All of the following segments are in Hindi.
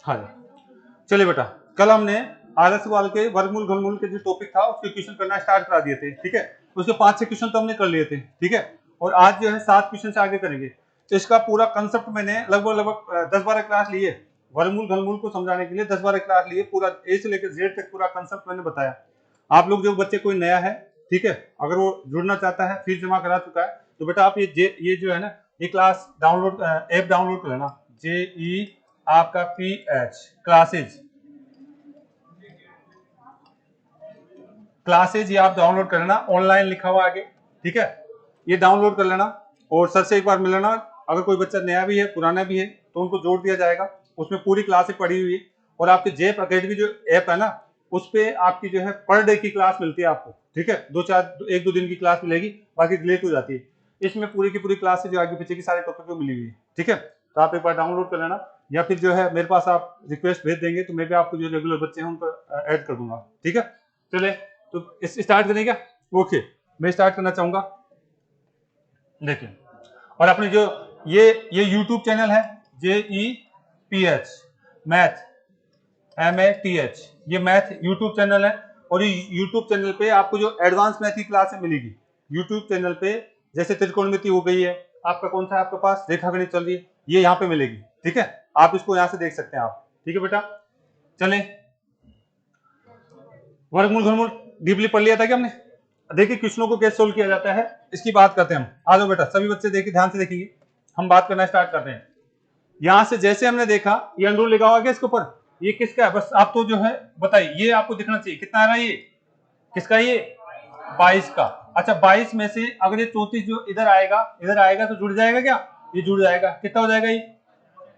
हाँ जी। चलिए बेटा, कल हमने आधा सवाल के वर्गमूल घनमूल के जो टॉपिक था उसके क्वेश्चन करना स्टार्ट करा दिए थे, ठीक है। उसके 5-6 क्वेश्चन तो हमने कर लिए थे, ठीक है। और आज जो है 7 क्वेश्चन से आगे करेंगे। तो इसका पूरा कंसेप्ट मैंने लगभग 10-12 क्लास लिए, वर्गमूल घनमूल को समझाने के लिए 10-12 क्लास लिए। पूरा ए से लेकर जेड तक पूरा कंसेप्ट मैंने बताया। आप लोग जो बच्चे कोई नया है, ठीक है, अगर वो जुड़ना चाहता है, फीस जमा करा चुका है, तो बेटा आप ये जो है ना, ये क्लास डाउनलोड, ऐप डाउनलोड कर लेना, JE आपका PH क्लासेज ये आप डाउनलोड कर लेना, ऑनलाइन लिखा हुआ आगे, ठीक है। ये डाउनलोड कर लेना और सर से एक बार मिल लेना। अगर कोई बच्चा नया भी है पुराना भी है तो उनको जोड़ दिया जाएगा, उसमें पूरी क्लासें पड़ी हुई है। और आपके जेप अकेडमी जो ऐप है ना, उस पे आपकी जो है पर डे की क्लास मिलती है आपको, ठीक है। 1-2 दिन की क्लास मिलेगी, बाकी डिलीट हो जाती है। इसमें पूरी की पूरी क्लास जो आगे पीछे की सारे टॉपिक को मिली हुई है, ठीक है। तो आप एक बार डाउनलोड कर लेना, या फिर जो है मेरे पास आप रिक्वेस्ट भेज देंगे तो मैं भी आपको जो रेगुलर बच्चे हैं उनको ऐड कर दूंगा, ठीक है। चले तो स्टार्ट करें क्या? ओके, मैं स्टार्ट करना चाहूंगा। देखिए, और अपने जो ये यूट्यूब चैनल है, JEPH मैथ, MATH, ये मैथ यूट्यूब चैनल है। और ये यूट्यूब चैनल पे आपको जो एडवांस मैथ की क्लासें मिलेगी यूट्यूब चैनल पे, जैसे त्रिकोणमिति हो गई है, आपका कौन सा है आपके पास, रेखागणित चल रही है, ये यहाँ पे मिलेगी, ठीक है। आप इसको यहाँ से देख सकते हैं आप, ठीक है बेटा। चले, वर्गमूल घनमूल डीपली पढ़ लिया था क्या हमने? देखिए क्वेश्चनों को कैसे सोल्व किया जाता है इसकी बात करते हैं हम। आ जाओ बेटा, सभी बच्चे देखिए, ध्यान से देखेंगे, हम बात करना स्टार्ट करते हैं। यहां से जैसे हमने देखा ये अंडर लिखा हुआ है इसके ऊपर, ये किसका है, बस आप तो जो है बताइए, ये आपको दिखना चाहिए कितना आ रहा है, ये किसका, ये 22 का। अच्छा 22 में से अगर ये 34 जो इधर आएगा तो जुड़ जाएगा क्या, ये जुड़ जाएगा, कितना हो जाएगा, ये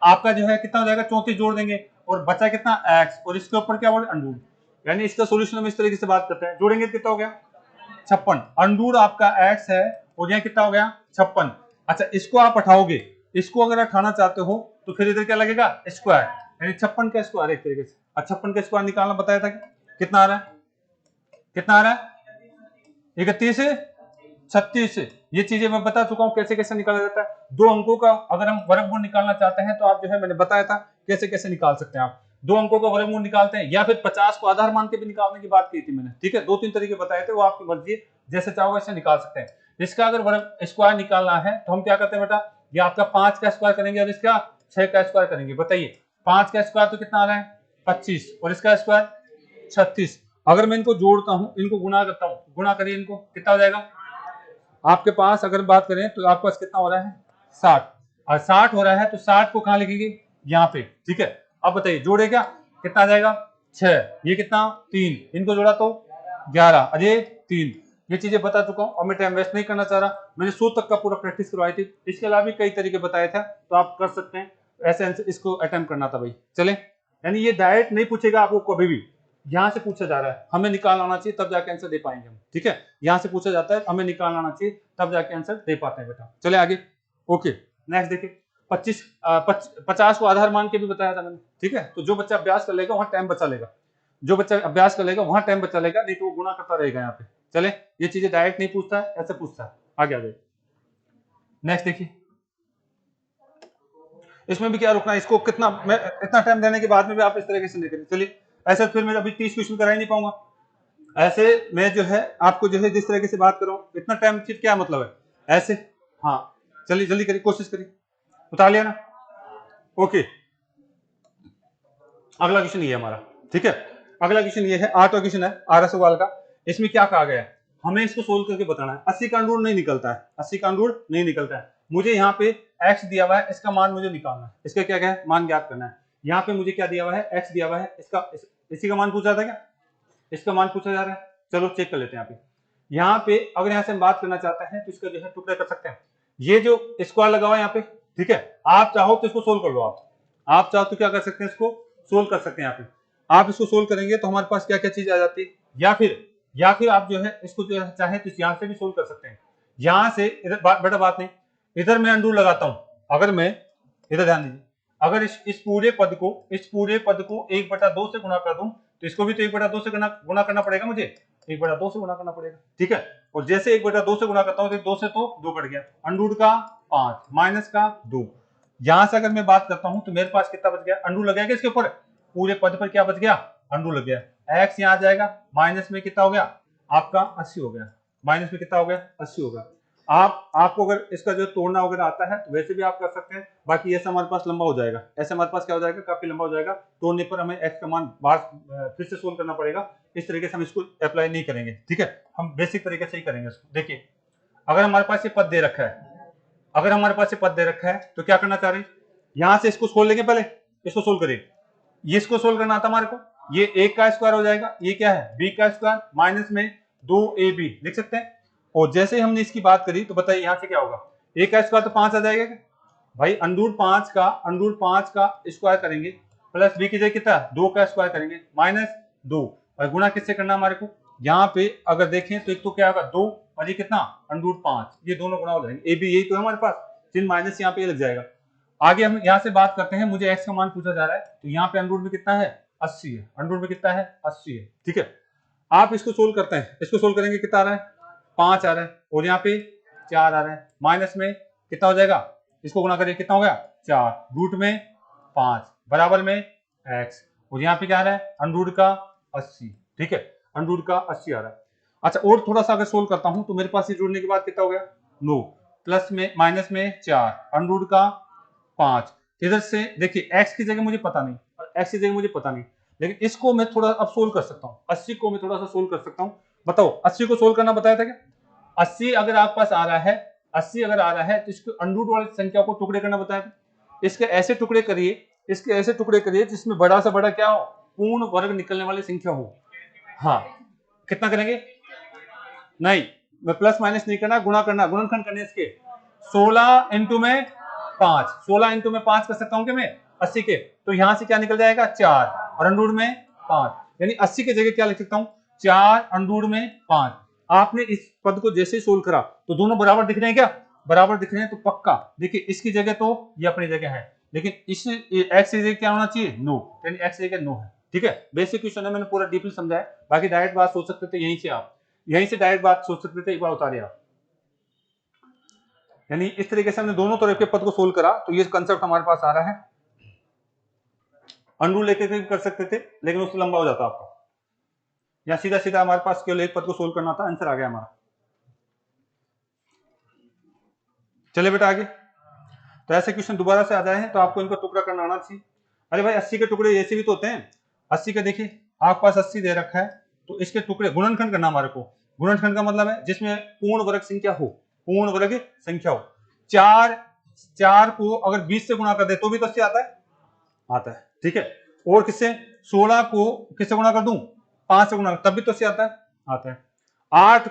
आपका जो है कितना हो जाएगा, 34 जोड़ देंगे और बचा कितना x, और इसके ऊपर क्या बोले, अंडूर। यानी इसका सोल्यूशन हम इस तरीके से बात करते हैं, जोड़ेंगे कितना हो गया, 56। अंडूर आपका x है और यहाँ कितना हो गया, 56। अच्छा इसको आप हटाओगे, इसको अगर हटाना चाहते हो तो फिर इधर क्या लगेगा, स्क्वायर, यानी 56 का स्क्वायर एक तरीके से। 56 का स्क्वायर निकालना बताया था, कितना आ रहा है, कितना आ रहा है, 31 से 36 से। ये चीजें मैं बता चुका हूँ कैसे कैसे निकाला जाता है। दो अंकों का अगर हम वर्गमूल निकालना चाहते हैं तो आप जो है मैंने बताया था कैसे कैसे निकाल सकते हैं। आप 2 अंकों का वर्गमूल निकालते हैं, या फिर 50 को आधार मान के भी निकालने की बात की थी मैंने, ठीक है। 2-3 तरीके बताए थे, वो आपकी मर्जी, जैसे चाहो वैसे निकाल सकते हैं। इसका अगर वर्ग स्क्वायर निकालना है तो हम क्या करते हैं बेटा, ये आपका 5 का स्क्वायर करेंगे और इसका 6 का स्क्वायर करेंगे। बताइए 5 का स्क्वायर तो कितना आ रहा है, 25, और इसका स्क्वायर 36। अगर मैं इनको जोड़ता हूं, इनको गुणा करता हूं, गुणा करिए इनको, कितना हो जाएगा आपके पास, अगर बात करें तो आपके पास कितना हो रहा है, 60। और 60 हो रहा है तो 60 को कहां लिखेंगे, यहाँ पे, ठीक है। अब बताइए जोड़े क्या, कितना आ जाएगा 6, ये कितना 3, इनको जोड़ा तो 11, अजय 3। ये चीजें बता चुका हूं और मैं टाइम वेस्ट नहीं करना चाह रहा, मैंने 100 तक का पूरा प्रैक्टिस करवाई थी। इसके अलावा भी कई तरीके बताए थे, तो आप कर सकते हैं। ऐसे इसको अटेम्प्ट करना था भाई। चले, यानी ये डायरेक्ट नहीं पूछेगा आपको कभी भी, यहाँ से पूछा जा रहा है, हमें निकाल आना चाहिए तब जाके आंसर दे पाएंगे हम, ठीक है। यहाँ से पूछा जाता है, हमें निकाल आना चाहिए तब जाके आंसर दे पाते हैं बेटा। चले आगे, ओके नेक्स्ट देखिए। 50 को आधार मान के भी बताया था मैंने, ठीक है। तो जो बच्चा अभ्यास कर लेगा वहां टाइम बचा लेगा, जो बच्चा अभ्यास कर लेगा वहां टाइम बचा लेगा, नहीं तो वो गुणा करता रहेगा यहाँ पे। चले, ये चीजें डायरेक्ट नहीं पूछता है, ऐसे पूछता है। आगे आगे नेक्स्ट देखिए, इसमें भी क्या रुकना है, इसको कितना मैं इतना टाइम देने के बाद में भी आप इस तरीके से नहीं करें। चलिए, ऐसे फिर मैं अभी 30 क्वेश्चन करा ही नहीं पाऊंगा। ऐसे मैं जो है आपको जो है जिस तरीके से बात कर रहा हूं, इतना टाइम फिर क्या मतलब है ऐसे। हाँ चलिए जल्दी करिए, कोशिश करिए, उतार लिया ना, ओके। अगला क्वेश्चन ये है हमारा, ठीक है। अगला क्वेश्चन ये है, 8वां क्वेश्चन है 12 सवाल का। इसमें क्या कहा गया है, हमें इसको सोल्व करके बताना है। 80 का अंडूर नहीं निकलता है, 80 का अंडूर नहीं निकलता है। मुझे यहाँ पे x दिया हुआ है, इसका मान मुझे निकालना है, इसका क्या क्या है, मान ज्ञात करना है। यहाँ पे मुझे क्या दिया हुआ है, x दिया हुआ है, इसी का मान पूछा था क्या, इसका मान पूछा जा रहा है। चलो चेक कर लेते हैं। यहाँ पे अगर यहाँ से हम बात करना चाहते हैं तो इसका जो है टुकड़ा कर सकते हैं। ये जो स्क्वायर लगा हुआ है यहाँ पे, ठीक है, आप चाहो तो इसको सोल्व कर लो। आप चाहो तो क्या कर सकते हैं, इसको सोल्व कर सकते हैं। यहाँ पे आप इसको सोल्व करेंगे तो हमारे पास क्या क्या चीज आ जाती है, या फिर आप जो है इसको जो है चाहे तो यहाँ से भी सोल्व कर सकते हैं। यहाँ से इधर बेटा बात नहीं, इधर मैं अंडू लगाता हूँ, अगर मैं इधर ध्यान दीजिए, अगर इस पूरे पद को 1/2 से गुणा कर दूं तो इसको भी तो 1/2 से गुणा करना पड़ेगा मुझे, 1/2 से गुणा करना पड़ेगा, ठीक है। और जैसे 1/2 से गुणा करता हूं तो 2 से तो 2 कट गया, अंडूड का 5 माइनस का 2, यहां से अगर मैं बात करता हूं तो मेरे पास कितना बच गया, अंडू लग गया इसके ऊपर, पूरे पद पर क्या बच गया, अंडू लग गया। एक्स यहां आ जाएगा, माइनस में कितना हो गया आपका 80 हो गया, माइनस में कितना हो गया 80 हो गया। आपको अगर इसका जो तोड़ना वगैरह आता है तो वैसे भी आप कर सकते हैं, बाकी ऐसा हमारे पास लंबा हो जाएगा, ऐसे हमारे पास क्या हो जाएगा, काफी लंबा हो जाएगा, तोड़ने पर हमें एक्स का मान बाहर फिर से सोल्व करना पड़ेगा। इस तरीके से हम इसको अप्लाई नहीं करेंगे, ठीक है, हम बेसिक तरीके से ही करेंगे इसको। देखिए अगर हमारे पास ये पद दे रखा है, अगर हमारे पास ये पद दे रखा है तो क्या करना चाह रहे हैं, यहां से इसको सोल्व लेंगे, पहले इसको सोल्व करिए, ये इसको सोल्व करना आता हमारे को, ये a का स्क्वायर हो जाएगा, ये क्या है b का स्क्वायर माइनस में 2ab लिख सकते हैं। और जैसे ही हमने इसकी बात करी तो बताइए यहां से क्या होगा, a का स्क्वायर तो 5 आ जाएगा क्या भाई, अंडूर 5 का स्क्वायर करेंगे, प्लस b की जगह कितना 2 का स्क्वायर करेंगे, माइनस 2, और गुणा किससे करना हमारे को, यहाँ पे अगर देखें तो एक तो क्या होगा 2 और ये कितना अंडूर 5, ये दोनों गुणा हो जाएंगे, a b यही तो है हमारे पास, चिन्ह माइनस यहाँ पे लग जाएगा। आगे हम यहाँ से बात करते हैं, मुझे x का मान पूछा जा रहा है, तो यहाँ पे अंडर रूट में कितना है 80 है, अंडर रूट में कितना है 80 है, ठीक है। आप इसको सोल्व करते हैं, इसको सोल्व करेंगे कितना आ रहा है 5 आ रहा है, और यहाँ पे 4 आ रहा है, माइनस में कितना हो जाएगा, इसको गुणा करिए कितना हो गया 4, रूट में 5 बराबर में x, और यहाँ पे क्या आ रहा है अंडर रूट का 80, ठीक है, अंडर रूट का 80 आ रहा है। अच्छा और थोड़ा सा अगर सोल्व करता हूं तो मेरे पास ये जोड़ने के बाद कितना हो गया 9, प्लस में माइनस में 4, अंडर रूट का 5, इधर से देखिए x की जगह मुझे पता नहीं और x की जगह मुझे पता नहीं, लेकिन इसको मैं थोड़ा अब सोल्व कर सकता हूँ, 80 को मैं थोड़ा सा सोल्व कर सकता हूँ। बताओ 80 को सोल्व करना बताया था क्या, 80 अगर आपके पास आ रहा है, 80 अगर आ रहा है तो इसको अंडर रूट वाली संख्या को टुकड़े करना बताया था, इसके ऐसे टुकड़े करिए, इसके ऐसे टुकड़े करिए जिसमें बड़ा से बड़ा क्या हो, पूर्ण वर्ग निकलने वाली संख्या हो। हाँ कितना करेंगे, नहीं मैं प्लस माइनस नहीं करना, गुणा करना, गुणनखंड करने इसके 16 इंटू में 5, 16 इंटू में 5 कर सकता हूं कि मैं 80 के, तो यहां से क्या निकल जाएगा 4 और अंडर रूट में 5, यानी 80 की जगह क्या लिख सकता हूं 4 अंडर रूट में 5। आपने इस पद को जैसे ही सोल्व करा तो दोनों बराबर दिख रहे हैं क्या, बराबर दिख रहे हैं, तो पक्का देखिए इसकी जगह तो ये अपनी जगह है, लेकिन इस एक्स की जगह क्या होना चाहिए नो, यानी एक्स की जगह नो है, ठीक है। बेसिक क्वेश्चन है, मैंने पूरा डीपली समझाया, बाकी डायरेक्ट बात सोच सकते थे, यहीं से डायरेक्ट बात सोच सकते थे, एक बार उतारिए आप। यानी इस तरीके से हमने दोनों तरफ के पद को सोल्व करा तो ये कंसेप्ट हमारे पास आ रहा है। अंडू लेके भी कर सकते थे लेकिन उससे लंबा हो जाता आपका, या सीधा सीधा हमारे पास केवल एक पद को सोल्व करना था, आंसर आ गया हमारा। चले बेटा आगे, तो ऐसे क्वेश्चन दोबारा से आ जाए हैं तो आपको इनका टुकड़ा करना आना चाहिए। अरे भाई 80 के टुकड़े ऐसे भी तो होते हैं, 80 के देखिए आपके पास 80 दे रखा है तो इसके टुकड़े गुणनखंड करना हमारे को, गुणनखंड का मतलब है जिसमें पूर्ण वर्ग संख्या हो, पूर्ण वर्ग संख्या हो। 4 को अगर 20 से गुणा कर दे तो भी तो 80 आता है, ठीक है। और किससे 16 को किससे गुणा कर दूं 5 से गुणा तब भी तो 80 आता है। 8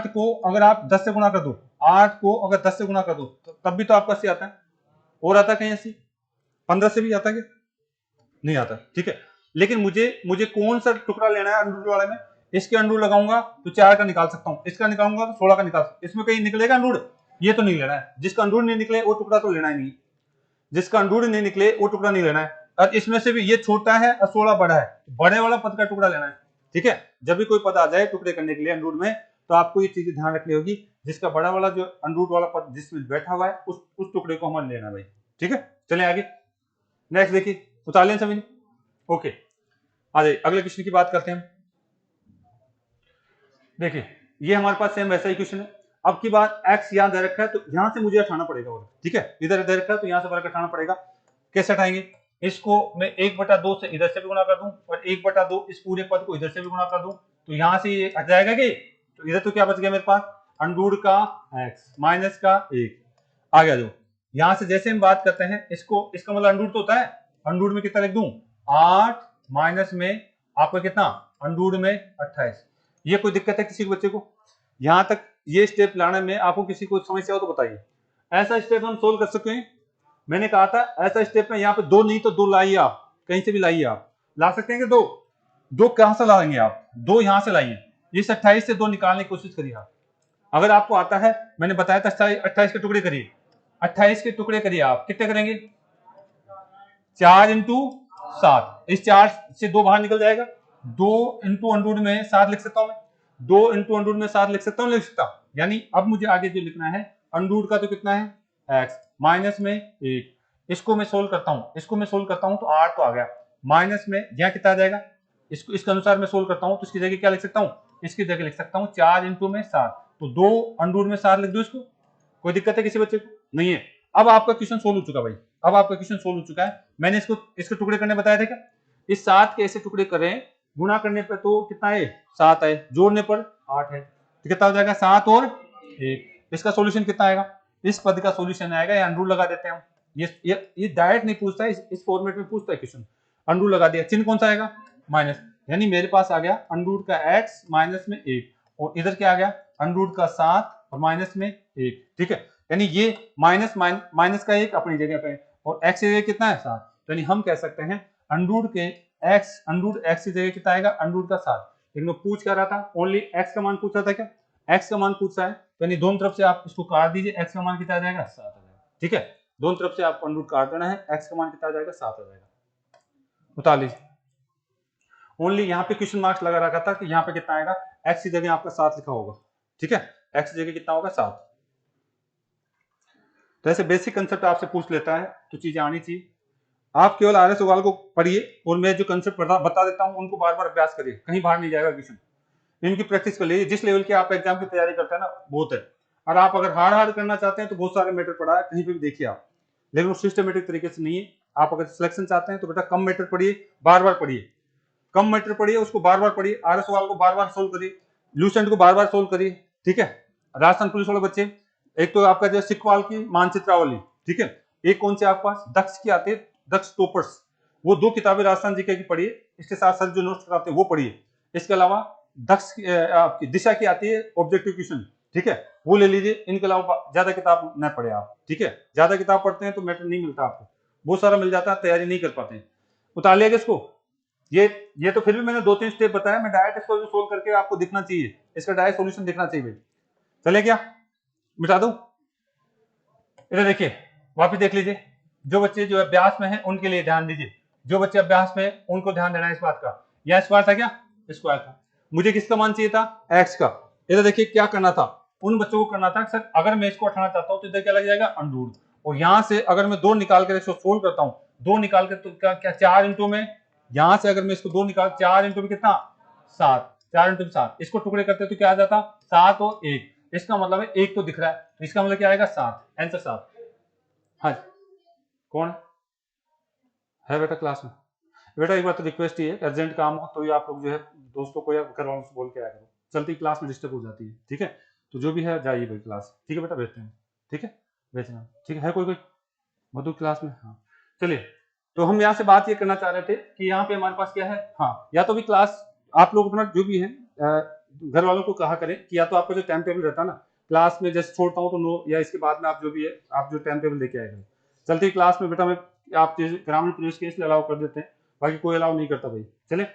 को अगर आप 10 से गुणा कर दो, 8 को अगर 10 से गुणा कर दो तो तब भी तो आपका 80 आता है। और आता है कहीं 80, 15 से भी आता है क्या, नहीं आता, ठीक है। लेकिन मुझे कौन सा टुकड़ा लेना है अंडर वाले में, इसके अंडर लगाऊंगा तो 4 का निकाल सकता हूँ, इसका निकालूंगा तो 16 का निकाल सकता हूँ, इसमें कहीं निकलेगा अंडर, ये तो नहीं लेना है, जिसका अंडर नहीं निकले वो टुकड़ा तो लेना ही नहीं, जिसका अंडर नहीं निकले वो टुकड़ा नहीं लेना है। और इसमें से भी ये छोटा है और 16 बड़ा है, बड़े वाला पद का टुकड़ा लेना है, ठीक है। जब भी कोई पद आ जाए टुकड़े करने के लिए अंडर में तो आपको ये चीजें ध्यान रखनी होगी, जिसका बड़ा वाला जो अंडर वाला पद जिसमें बैठा हुआ है उस टुकड़े को हमें लेना भाई, ठीक है। चले आगे, नेक्स्ट देखिए, उतार लें सभी, ओके आ जाइए अगले क्वेश्चन की बात करते हैं। देखिए ये हमारे पास सेम वैसा ही क्वेश्चन है, अब की बात x यहां दे रखा है तो यहां से मुझे हटाना पड़ेगा, ठीक है, इधर दे रखा है तो यहां से वर्ग हटाना पड़ेगा। कैसे हटाएंगे, इसको मैं 1/2 से इधर से भी गुणा कर दूं और 1/2 इस पूरे पद को इधर से भी गुणा कर दूं तो यहां से ये हट जाएगा कि, तो इधर तो क्या बच गया मेरे पास अंडर का x माइनस का 1 आ गया। जो यहां से जैसे हम बात करते हैं इसको, इसका मतलब अंडर तो होता है, अंडर में कितना लिख दूं 8 माइनस में आपका कितना अंडर में 28। ये कोई दिक्कत है किसी बच्चे को, यहां तक ये स्टेप लाने में आपको किसी को समस्या हो तो बताइए। ऐसा स्टेप हम सोल्व कर सकते हैं, मैंने कहा था ऐसा स्टेप में यहाँ पे 2 नहीं तो 2 लाइए, आप कहीं से भी लाइए, आप ला सकते हैं कि 2 कहां से लाएंगे आप, 2 यहां से लाइए, इस 28 से 2 निकालने की कोशिश करिए आप, अगर आपको आता है, मैंने बताया था 28 के टुकड़े करिए, 28 के टुकड़े करिए आप, कितने करेंगे 4 इंटू 7, इस 4 से 2 बाहर निकल जाएगा, 2 इंटू अंडर में 7 लिख सकता हूं मैं, 2 इंटू अंडर में 7 लिख सकता हूं, लिख सकता। यानी अब मुझे आगे जो लिखना है अंडर का तो कितना है x माइनस में 1, इसको मैं सोल्व करता हूँ, इसको मैं सोल्व करता हूँ तो 8 तो आ गया, माइनस में यहाँ कितना आ जाएगा, इसको इसके अनुसार मैं सोल्व करता हूँ तो इसकी जगह क्या लिख सकता हूँ, इसकी जगह लिख सकता हूँ 4 इंटू में 7, तो 2 अंडर में 7 लिख दो इसको। कोई दिक्कत है किसी बच्चे को? नहीं है। अब आपका क्वेश्चन सोल्व हो चुका भाई, अब आपका क्वेश्चन सोल्व हो चुका है। मैंने इसको इसके टुकड़े करने बताया था क्या, इस 7 के ऐसे टुकड़े करें, गुणा करने पर तो कितना है 7 है, जोड़ने पर 8 है, तो कितना हो जाएगा 7 और 1। इसका सॉल्यूशन कितना आएगा, इस पद का सॉल्यूशन आएगा, या अंडर लगा देते हैं हम, ये डायरेक्ट नहीं पूछता है, इस फॉर्मेट में पूछता है क्वेश्चन। अंडर लगा दिया, चिन्ह कौन सा आएगा माइनस, यानी मेरे पास आ गया अंडर का x माइनस में 1, और इधर क्या आ गया अंडर का 7 और माइनस में 1, ठीक है। यानी ये माइनस माइनस का 1 अपनी जगह पे, और x की जगह कितना है 7, तो यानी हम कह सकते हैं अंडर के अंडर x की जगह कितना आएगा अंडर का 7। लेकिन वो पूछ क्या रहा था, ओनली x का मान पूछ रहा था क्या, x का मान पूछ रहा है, तो यानी दोनों तरफ से आप इसको काट दीजिए, x का मान कितना आ जाएगा 7 आ जाएगा, ठीक है। दोनों तरफ से आप अंडर काट देना है, x का मान कितना आ जाएगा 7 आ जाएगा, उतार लीजिए। ओनली यहाँ पे क्वेश्चन मार्क्स लगा रखा था कि यहाँ पे कितना आएगा, x की जगह आपका 7 लिखा होगा, ठीक है, x की जगह कितना होगा 7। तो ऐसे बेसिक कंसेप्ट आपसे पूछ लेता है तो चीजें आनी चाहिए। आप केवल आर एस अग्रवाल को पढ़िए और मैं जो कंसेप्ट बता देता हूँ उनको बार बार अभ्यास करिए, कहीं बाहर नहीं जाएगा क्वेश्चन, इनकी प्रैक्टिस कर लीजिए। जिस लेवल के आप एग्जाम की तैयारी करते हैं ना बहुत है, और आप अगर हार्ड करना चाहते हैं तो बहुत सारे मैटर पढ़ा है, कहीं पे भी देखिए आप, लेकिन वो सिस्टमेटिक तरीके से नहीं है। आप अगर सिलेक्शन चाहते हैं तो बेटा कम मैटर पढ़िए, बार बार पढ़िए, कम मैटर पढ़िए, उसको बार बार पढ़िए, आर एस सवाल को बार बार सोल्व करिए, लूसेंट को बार बार सोल्व करिए, ठीक है। राजस्थान पुलिस वाले बच्चे, एक तो आपका जो सिकवाल की मानचित्रावली, ठीक है, एक कौन से आपके पास दक्ष की आती है, दक्ष टॉपर्स, वो 2 किताबें राजस्थान जीके की पढ़िए, इसके साथ साथ जो नोट्स कराते हैं वो पढ़िए। इसके अलावा दक्ष आपकी दिशा की आती है ऑब्जेक्टिव क्वेश्चन, ठीक है, वो ले लीजिए। इनके अलावा ज्यादा किताब न पढ़े आप, ठीक है, ज्यादा किताब पढ़ते हैं तो मैटर नहीं मिलता आपको, बहुत सारा मिल जाता है, तैयारी नहीं कर पाते हैं। उतार लिया इसको, ये तो फिर भी मैंने 2-3 स्टेप बताया, मैं डायरेक्ट इसको सोल्व करके आपको दिखना चाहिए, इसका डायरेक्ट सॉल्यूशन दिखना चाहिए भाई। चले क्या, मिटा दो, इधर देखिए, वापिस देख लीजिए। जो बच्चे जो अभ्यास में हैं उनके लिए ध्यान दीजिए, जो बच्चे अभ्यास में हैं उनको ध्यान देना है इस बात का। यह स्क्वायर था क्या, स्क्वायर था, मुझे किसका मान चाहिए था, x का। इधर देखिए क्या करना था, उन बच्चों को करना था सर अगर मैं इसको हटाना चाहता हूं तो इधर क्या लग जाएगा अंडर, और यहां से अगर मैं 2 निकाल कर इसको सोल्व करता हूं, 2 निकाल कर तो क्या 4 इंटू में, यहां से अगर मैं इसको 2 निकाल 4 इंटू में कितना 7, 4 इंटू 7, इसको टुकड़े करते तो क्या आ जाता 7 और 1, इसका मतलब है 1 तो दिख रहा है, तो इसका मतलब क्या आएगा 7, आंसर 7। हाँ कौन है बेटा क्लास में, बेटा एक बार तो रिक्वेस्ट ही है, अर्जेंट काम हो तो ये आप लोग जो है दोस्तों को या घर वालों से बोल के आया करो, चलती क्लास में डिस्टर्ब हो जाती है, ठीक है। तो जो भी है जाइए भाई क्लास, ठीक है बेटा, भेजते हैं, ठीक है, भेजना, ठीक है कोई मधु क्लास में, हाँ चलिए। तो हम यहाँ से बात ये करना चाह रहे थे कि यहाँ पे हमारे पास क्या है, हाँ या तो भी क्लास आप लोग अपना जो भी है घर वालों को कहा करें कि या तो आपका जो टाइम टेबल रहता है ना क्लास में, जैसे छोड़ता हूँ तो 9 या इसके बाद में आप जो भी है आप जो टाइम टेबल लेके आएगा चलती क्लास में बेटा, मैं आप ग्रामीण प्रवेश के इसलिए अलाउ कर देते हैं, बाकी कोई अलाउ नहीं करता भाई। चले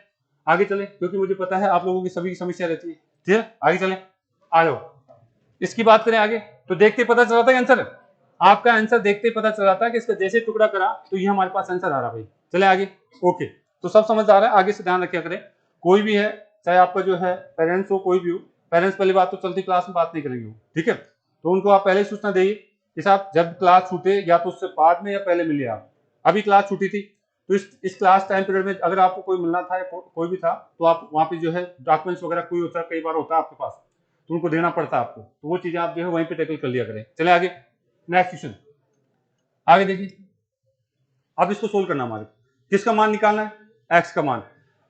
आगे चले, क्योंकि मुझे पता है आप लोगों की सभी की समस्या रहती है, ठीक है आगे चले, आ जाओ इसकी बात करें आगे। तो देखते पता चला था आंसर, आपका आंसर देखते पता चला था कि इसका जैसे टुकड़ा करा तो ये हमारे पास आंसर आ रहा भाई। चले आगे, ओके, तो सब समझदार है, आगे से ध्यान रखा करें। कोई भी है चाहे आपका जो है पेरेंट्स हो, कोई भी हो, पेरेंट्स पहली बात तो चलती क्लास में बात नहीं करेंगे, ठीक है, तो उनको आप पहले सूचना देइए कि साहब जब क्लास छूटे या तो उससे बाद में या पहले मिलिए आप। अभी क्लास छूटी थी तो इस क्लास टाइम पीरियड में अगर आपको कोई मिलना था, कोई भी था, तो आप वहाँ पे जो है डॉक्यूमेंट्स वगैरह कोई होता है, कई बार होता है आपके पास, तो उनको देना पड़ता है आपको, तो वो चीजें आप जो है वहीं पे टैकल कर लिया करें। चले आगे, नेक्स्ट क्वेश्चन आगे देखिए। अब इसको सोल्व करना, हमारे किसका मान निकालना है, एक्स का मान,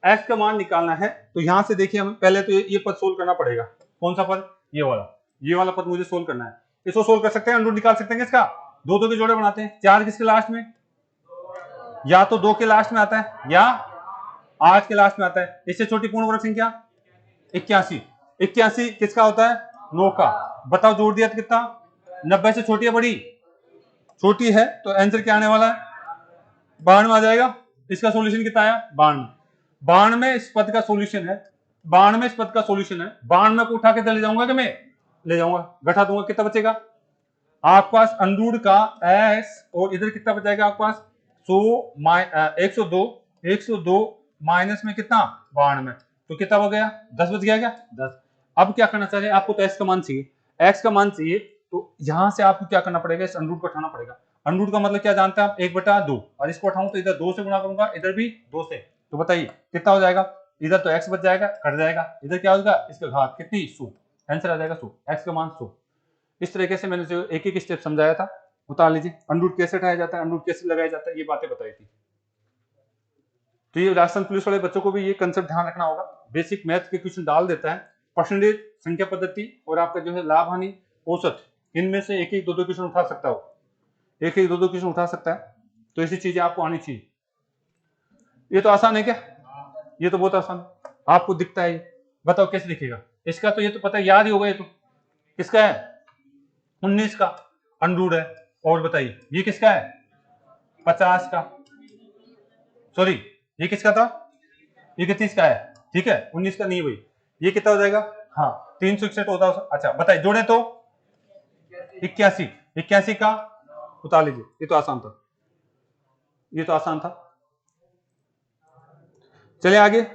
एक्स का मान निकालना है। तो यहां से देखिए हमें पहले तो ये पद सोल्व करना पड़ेगा, कौन सा पद, ये वाला पद मुझे सोल्व करना है। इसको सोल्व कर सकते हैं, अंडर निकाल सकते हैं इसका, 2 के जोड़े बनाते हैं, 4 किसके लास्ट में, या तो 2 के लास्ट में आता है या 8 के लास्ट में आता है। इससे छोटी पूर्ण वर्ग संख्या 81, 81 किसका होता है 9 का, बताओ जोड़ दिया तो कितना, 90 से छोटी है बड़ी, छोटी है, तो आंसर क्या आने वाला है 92 आ जाएगा। इसका सॉल्यूशन कितना आया 92, 92 इस पद का सॉल्यूशन है, 92 इस पद का सॉल्यूशन है। 92 को उठा के ले जाऊंगा कि मैं ले जाऊंगा, घटा दूंगा, कितना बचेगा आपके पास अंडर का एस, और इधर कितना बचेगा आपके पास 102, 102 माइनस में कितना 92, तो कितना हो गया 10 बच गया क्या 10। अब क्या करना चाहिए आपको, तो एक्स का मान चाहिए, एक्स का मान चाहिए, तो यहां से आपको क्या करना पड़ेगा, इस अंडर को हटाना पड़ेगा, अंडर रूट का मतलब क्या जानते हैं आप, 1/2, और इसको उठाऊं तो इधर 2 से गुणा करूंगा, इधर भी 2 से, तो बताइए कितना हो जाएगा। इधर तो x बच जाएगा, कट जाएगा, इधर क्या होगा, इसका घात कितनी, 100, आंसर आ जाएगा 100, x का मान 100। इस तरीके से मैंने जो एक एक स्टेप समझाया था, उतार लीजिए। अंडर रूट कैसे उठाया जाता है, अंडर रूट कैसे लगाया जाता है, ये बातें बताई थी। तो ये राजस्थान पुलिस वाले बच्चों को भी ये कंसेप्ट ध्यान रखना होगा। बेसिक मैथ के क्वेश्चन डाल देता है, परसेंटेज, संख्या पद्धति और आपका जो है लाभ हानि औसत, इनमें से एक एक दो क्वेश्चन उठा सकता हो, एक एक दो क्वेश्चन उठा सकता है। तो ऐसी चीजें आपको आनी चाहिए। ये तो आसान है क्या, ये तो बहुत आसान है, आपको दिखता है ये, बताओ कैसे दिखेगा। इसका तो ये तो पता है, याद ही होगा। ये तो किसका है, 19 का अंडर रूट है। और बताइए ये किसका है, 50 का, सॉरी ये किसका था, ये कितनी का है, ठीक है 19 का नहीं भाई, ये कितना हो जाएगा, हाँ 361 होता है। अच्छा बताइए जोड़े तो 81, 81 का उतार लीजिए। ये तो आसान था, ये तो आसान था। चलिए आगे,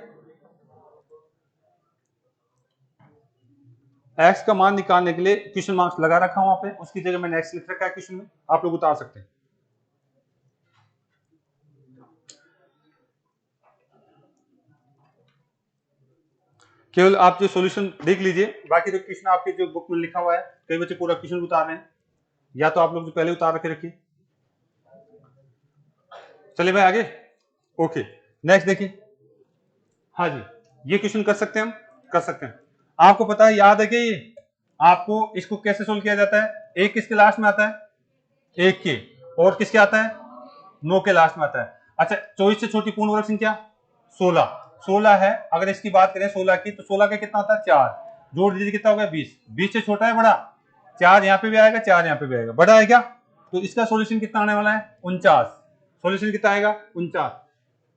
एक्स का मान निकालने के लिए क्वेश्चन मार्क्स लगा रखा हूं वहां पे, उसकी जगह मैंने एक्स लिख रखा है क्वेश्चन में, आप लोग उतार सकते हैं। केवल आप जो सॉल्यूशन देख लीजिए, बाकी जो क्वेश्चन आपके जो बुक में लिखा हुआ है, कई बच्चे पूरा क्वेश्चन उतार रहे हैं, या तो आप लोग जो पहले उतार के रखिए। चलिए भाई आगे, ओके नेक्स्ट देखिए। हाँ जी, ये क्वेश्चन कर सकते हैं हम, कर सकते हैं। आपको पता है, याद है कि ये आपको इसको कैसे सोल्व किया जाता है, एक किसके लास्ट में आता है, एक के, और किसके आता है, 9 के लास्ट में आता है। अच्छा 24 से छोटी पूर्ण वर्ग संख्या 16, 16 है। अगर इसकी बात करें 16 की, तो 16 का कितना होता है, 4, जोड़ दीजिए कितना हो गया, 20, 20 से छोटा है बड़ा, 4 यहाँ पे भी आएगा, 4 यहाँ पे भी आएगा, बड़ा है क्या, तो इसका सोल्यूशन कितना आने वाला है, 49, सोल्यूशन कितना आएगा, 49,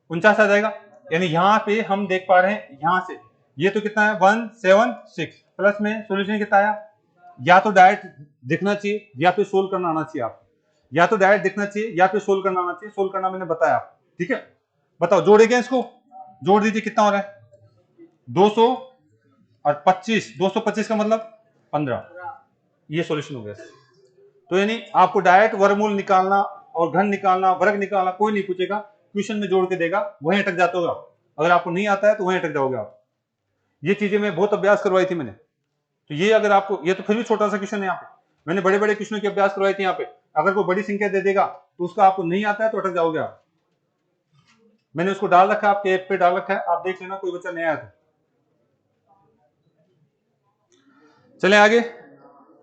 49 आ जाएगा। यानी यहाँ पे हम देख पा रहे हैं, यहाँ से ये तो कितना है 176, प्लस में सोल्यूशन कितना आया, या तो डायरेक्ट दिखना चाहिए या फिर सोल्व करना आना चाहिए आपको, या तो डायरेक्ट दिखना चाहिए या फिर सोल्व करना आना चाहिए। सोल्व करना मैंने बताया आपको, ठीक है। बताओ जोड़ेंगे, इसको जोड़ दीजिए कितना हो रहा है, 200 और 25, 225 का मतलब 15, ये सॉल्यूशन हो गया। तो यानी आपको डायरेक्ट वर्गमूल निकालना और घन निकालना, वर्ग निकालना कोई नहीं पूछेगा, क्वेश्चन में जोड़ के देगा, वहीं अटक जाते होगा। अगर आपको नहीं आता है तो वहीं अटक जाओगे आप। ये चीजें मैं बहुत अभ्यास करवाई थी मैंने, तो ये अगर आपको, ये तो फिर भी छोटा सा क्वेश्चन है, यहाँ पे मैंने बड़े बड़े क्वेश्चनों की अभ्यास करवाई थी। यहाँ पे अगर कोई बड़ी संख्या दे देगा तो उसका आपको नहीं आता है तो अटक जाओगे आप। मैंने उसको डाल रखा है, आपके ऐप पे डाल रखा है, आप देख लेना, कोई बच्चा नया है तो। चले आगे,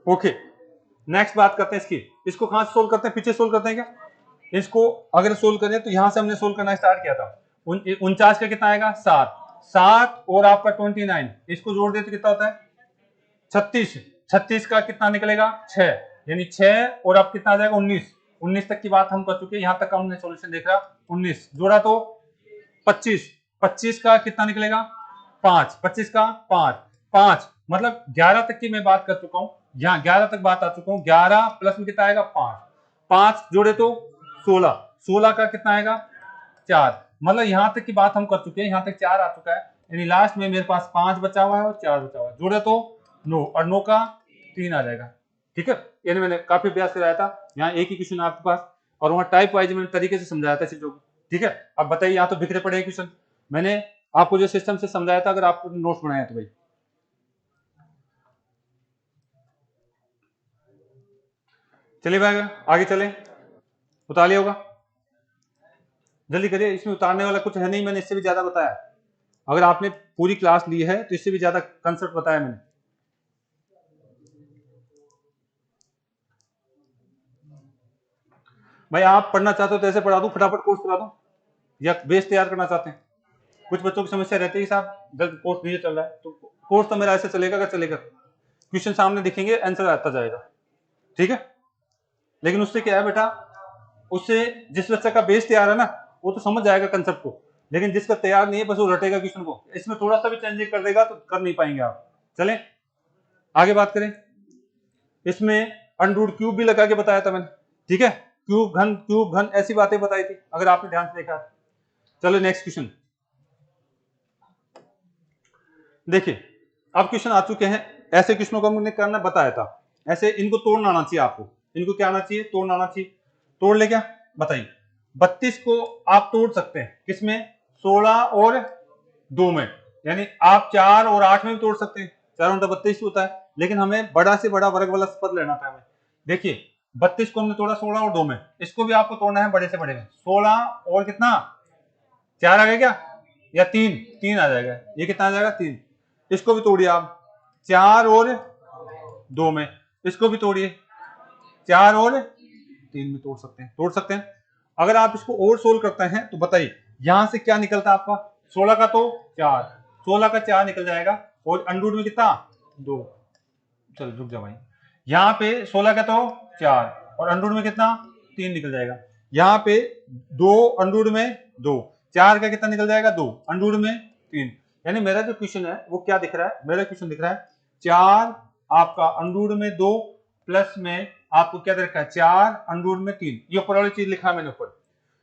ओके नेक्स्ट बात करते हैं इसकी। इसको कहां से सोल्व करते हैं, पीछे सोल्व करते हैं क्या। इसको अगर सोल्व करें तो यहां से हमने सोल्व करना स्टार्ट किया था। 49 का कितना आएगा, 7, 7 और आपका 29, इसको जोड़ दे तो कितना होता है 36, 36 का कितना निकलेगा 6, यानी 6 और अब कितना आ जाएगा 19, 19 तक की बात हम कर चुके हैं, यहां तक हमने सॉल्यूशन देख रहा। 19 जोड़ा तो 25, 25 का कितना निकलेगा 5, 25 का 5, 5 मतलब 11 तक की मैं बात कर चुका हूं, यहाँ 11 तक बात आ चुका हूं। 11 प्लस में कितना आएगा 5, 5 जोड़े तो 16, 16 का कितना आएगा 4, मतलब यहां तक की बात हम कर चुके हैं, यहां तक 4 आ चुका है, यानी लास्ट में मेरे पास 5 बचा हुआ है और 4 बचा हुआ है, जोड़े तो 9 और 9 का 3 आ जाएगा, ठीक है। यानी मैंने काफी अभ्यास कराया था, यहाँ एक ही क्वेश्चन आपके पास, और वहां टाइप वाइज मैंने तरीके से समझाया था चीजों को, ठीक है। अब बताइए, यहाँ तो बिखरे पड़े हैं क्वेश्चन, मैंने आपको जो सिस्टम से समझाया था, अगर आपको नोट्स बनाया तो भाई। चलिए भाई आगे चले, उतार लिया होगा, जल्दी करिए, इसमें उतारने वाला कुछ है नहीं, मैंने इससे भी ज्यादा बताया। अगर आपने पूरी क्लास ली है तो इससे भी ज्यादा कंसेप्ट बताया मैंने। भाई आप पढ़ना चाहते हो तो ऐसे पढ़ा दूं, फटाफट कोर्स करा दूं, या बेस तैयार करना चाहते हैं। कुछ बच्चों की समस्या रहती है साहब जल्द कोर्स नहीं चल रहा है, तो कोर्स तो मेरा ऐसे चलेगा, अगर चलेगा क्वेश्चन सामने दिखेंगे, आंसर आता जाएगा, ठीक है। लेकिन उससे क्या है बेटा, उससे जिस बच्चे का बेस तैयार है ना, वो तो समझ जाएगा कंसेप्ट को, लेकिन जिसका तैयार नहीं है बस वो रटेगा क्वेश्चन को, इसमें थोड़ा सा भी चेंज कर देगा तो कर नहीं पाएंगे आप। चलें आगे बात करें, इसमें अंडर क्यूब भी लगा के बताया था मैंने, ठीक है, क्यूब घन ऐसी बातें बताई थी, अगर आपने ध्यान से देखा। चलो नेक्स्ट क्वेश्चन देखिए, अब क्वेश्चन आ चुके हैं, ऐसे क्वेश्चनों को हमने करना बताया था, ऐसे इनको तोड़ना आना चाहिए आपको, इनको क्या आना चाहिए, तोड़ना आना चाहिए। तोड़ ले क्या? बताइए 32 को आप तोड़ सकते हैं किसमें? 16 और 2 में, यानी आप 4 और 8 में भी तोड़ सकते हैं। 4 और 32 होता है, लेकिन हमें बड़ा से बड़ा वर्ग वाला पद लेना था हमें। देखिए 32 को हमने तोड़ा 16 और 2 में, इसको भी आपको तोड़ना है बड़े से बड़े में। 16 और कितना? 4 आ गया क्या? या 3 आ जाएगा। ये कितना आ जाएगा? 3। इसको भी तोड़िए आप 4 और 2 में, इसको भी तोड़िए 4 और 3 में तोड़ सकते हैं, तोड़ सकते हैं। अगर आप इसको और सोल्व करते हैं तो बताइए यहां से क्या निकलता है आपका? 16 का तो 4, 16 का 4 निकल जाएगा, और अंडर में कितना? 2। चलो रुक जा भाई, यहाँ पे 16 का तो 4 और अंडर में कितना? 3 निकल जाएगा। यहाँ पे 2 अंडर में 2, 4 का कितना निकल जाएगा? 2, अंडर में 3। यानी मेरा जो क्वेश्चन है वो क्या दिख रहा है? मेरा क्वेश्चन दिख रहा है 4 आपका अंडर में 2 प्लस में आपको क्या दे रखा है? 4 अंडर में 3। ये ऊपर वाली चीज लिखा है मैंने ऊपर।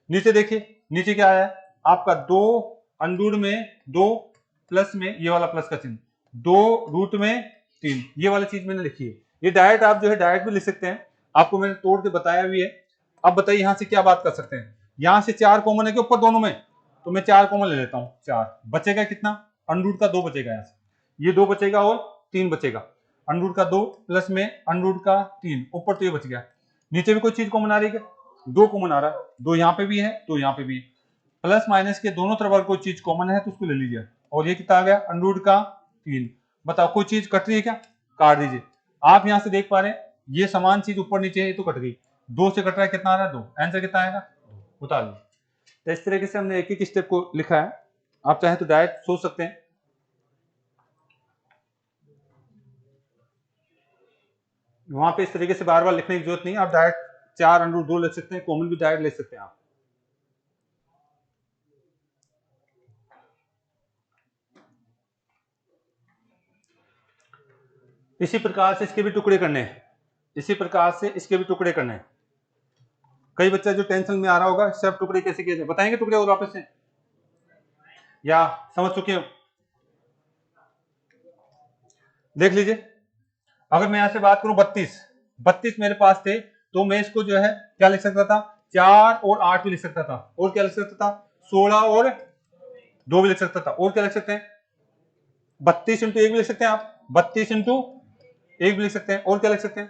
नीचे देखिए, नीचे क्या आया आपका? 2 अंडर में 2 प्लस में ये वाला प्लस का चिन्ह, 2 रूट में 3, ये वाली चीज मैंने लिखी है। ये डायरेक्ट आप जो है डायरेक्ट भी लिख सकते हैं, आपको मैंने तोड़ के बताया भी है। अब बताइए यहां से क्या बात कर सकते हैं? यहां से 4 कॉमन है कि ऊपर दोनों में? तो मैं 4 कॉमन ले लेता हूं। 4 बचेगा कितना? अंडर का 2 बचेगा, यहां से ये 2 बचेगा और 3 बचेगा। अंडर का 2 प्लस में अंडर का 3, ऊपर तो ये बच गया। नीचे भी कोई चीज कॉमन आ रही है? 2 कॉमन आ रहा है, 2 यहाँ पे भी है, 2 यहाँ पे भी है। प्लस माइनस के दोनों तरफ अगर कोई चीज कॉमन है तो उसको ले लीजिए। और ये कितना आ गया? अंडर का 3। बताओ कोई चीज कट रही है क्या? काट दीजिए। आप यहां से देख पा रहे हैं ये समान चीज ऊपर नीचे है, तो कट गई। 2 से कट रहा है, कितना आ रहा है? 2। आंसर कितना आएगा? बता लो। तो इस तरीके से हमने एक एक स्टेप को लिखा है। आप चाहे तो डायरेक्ट सोच सकते हैं। वहां पे इस तरीके से बार बार लिखने की जरूरत नहीं है, आप डायरेक्ट 4 अंडर 2 लिख सकते हैं, कॉमन भी डायरेक्ट ले सकते हैं आप। इसी प्रकार से इसके भी टुकड़े करने हैं, इसी प्रकार से इसके भी टुकड़े करने हैं। कई बच्चा जो टेंशन में आ रहा होगा सब टुकड़े कैसे किए जाए, बताएंगे टुकड़े और वापस से, या समझ चुके हो? देख लीजिए, अगर मैं यहां से बात करूं 32 मेरे पास थे, तो मैं इसको जो है क्या लिख सकता था? 4 और 8 भी लिख सकता था, और क्या लिख सकता था? 16 और 2 भी लिख सकता था, और क्या लिख सकते हैं? 32 इंटू 1 भी लिख सकते हैं आप, 32 इंटू 1 भी लिख सकते हैं, और क्या लिख सकते हैं?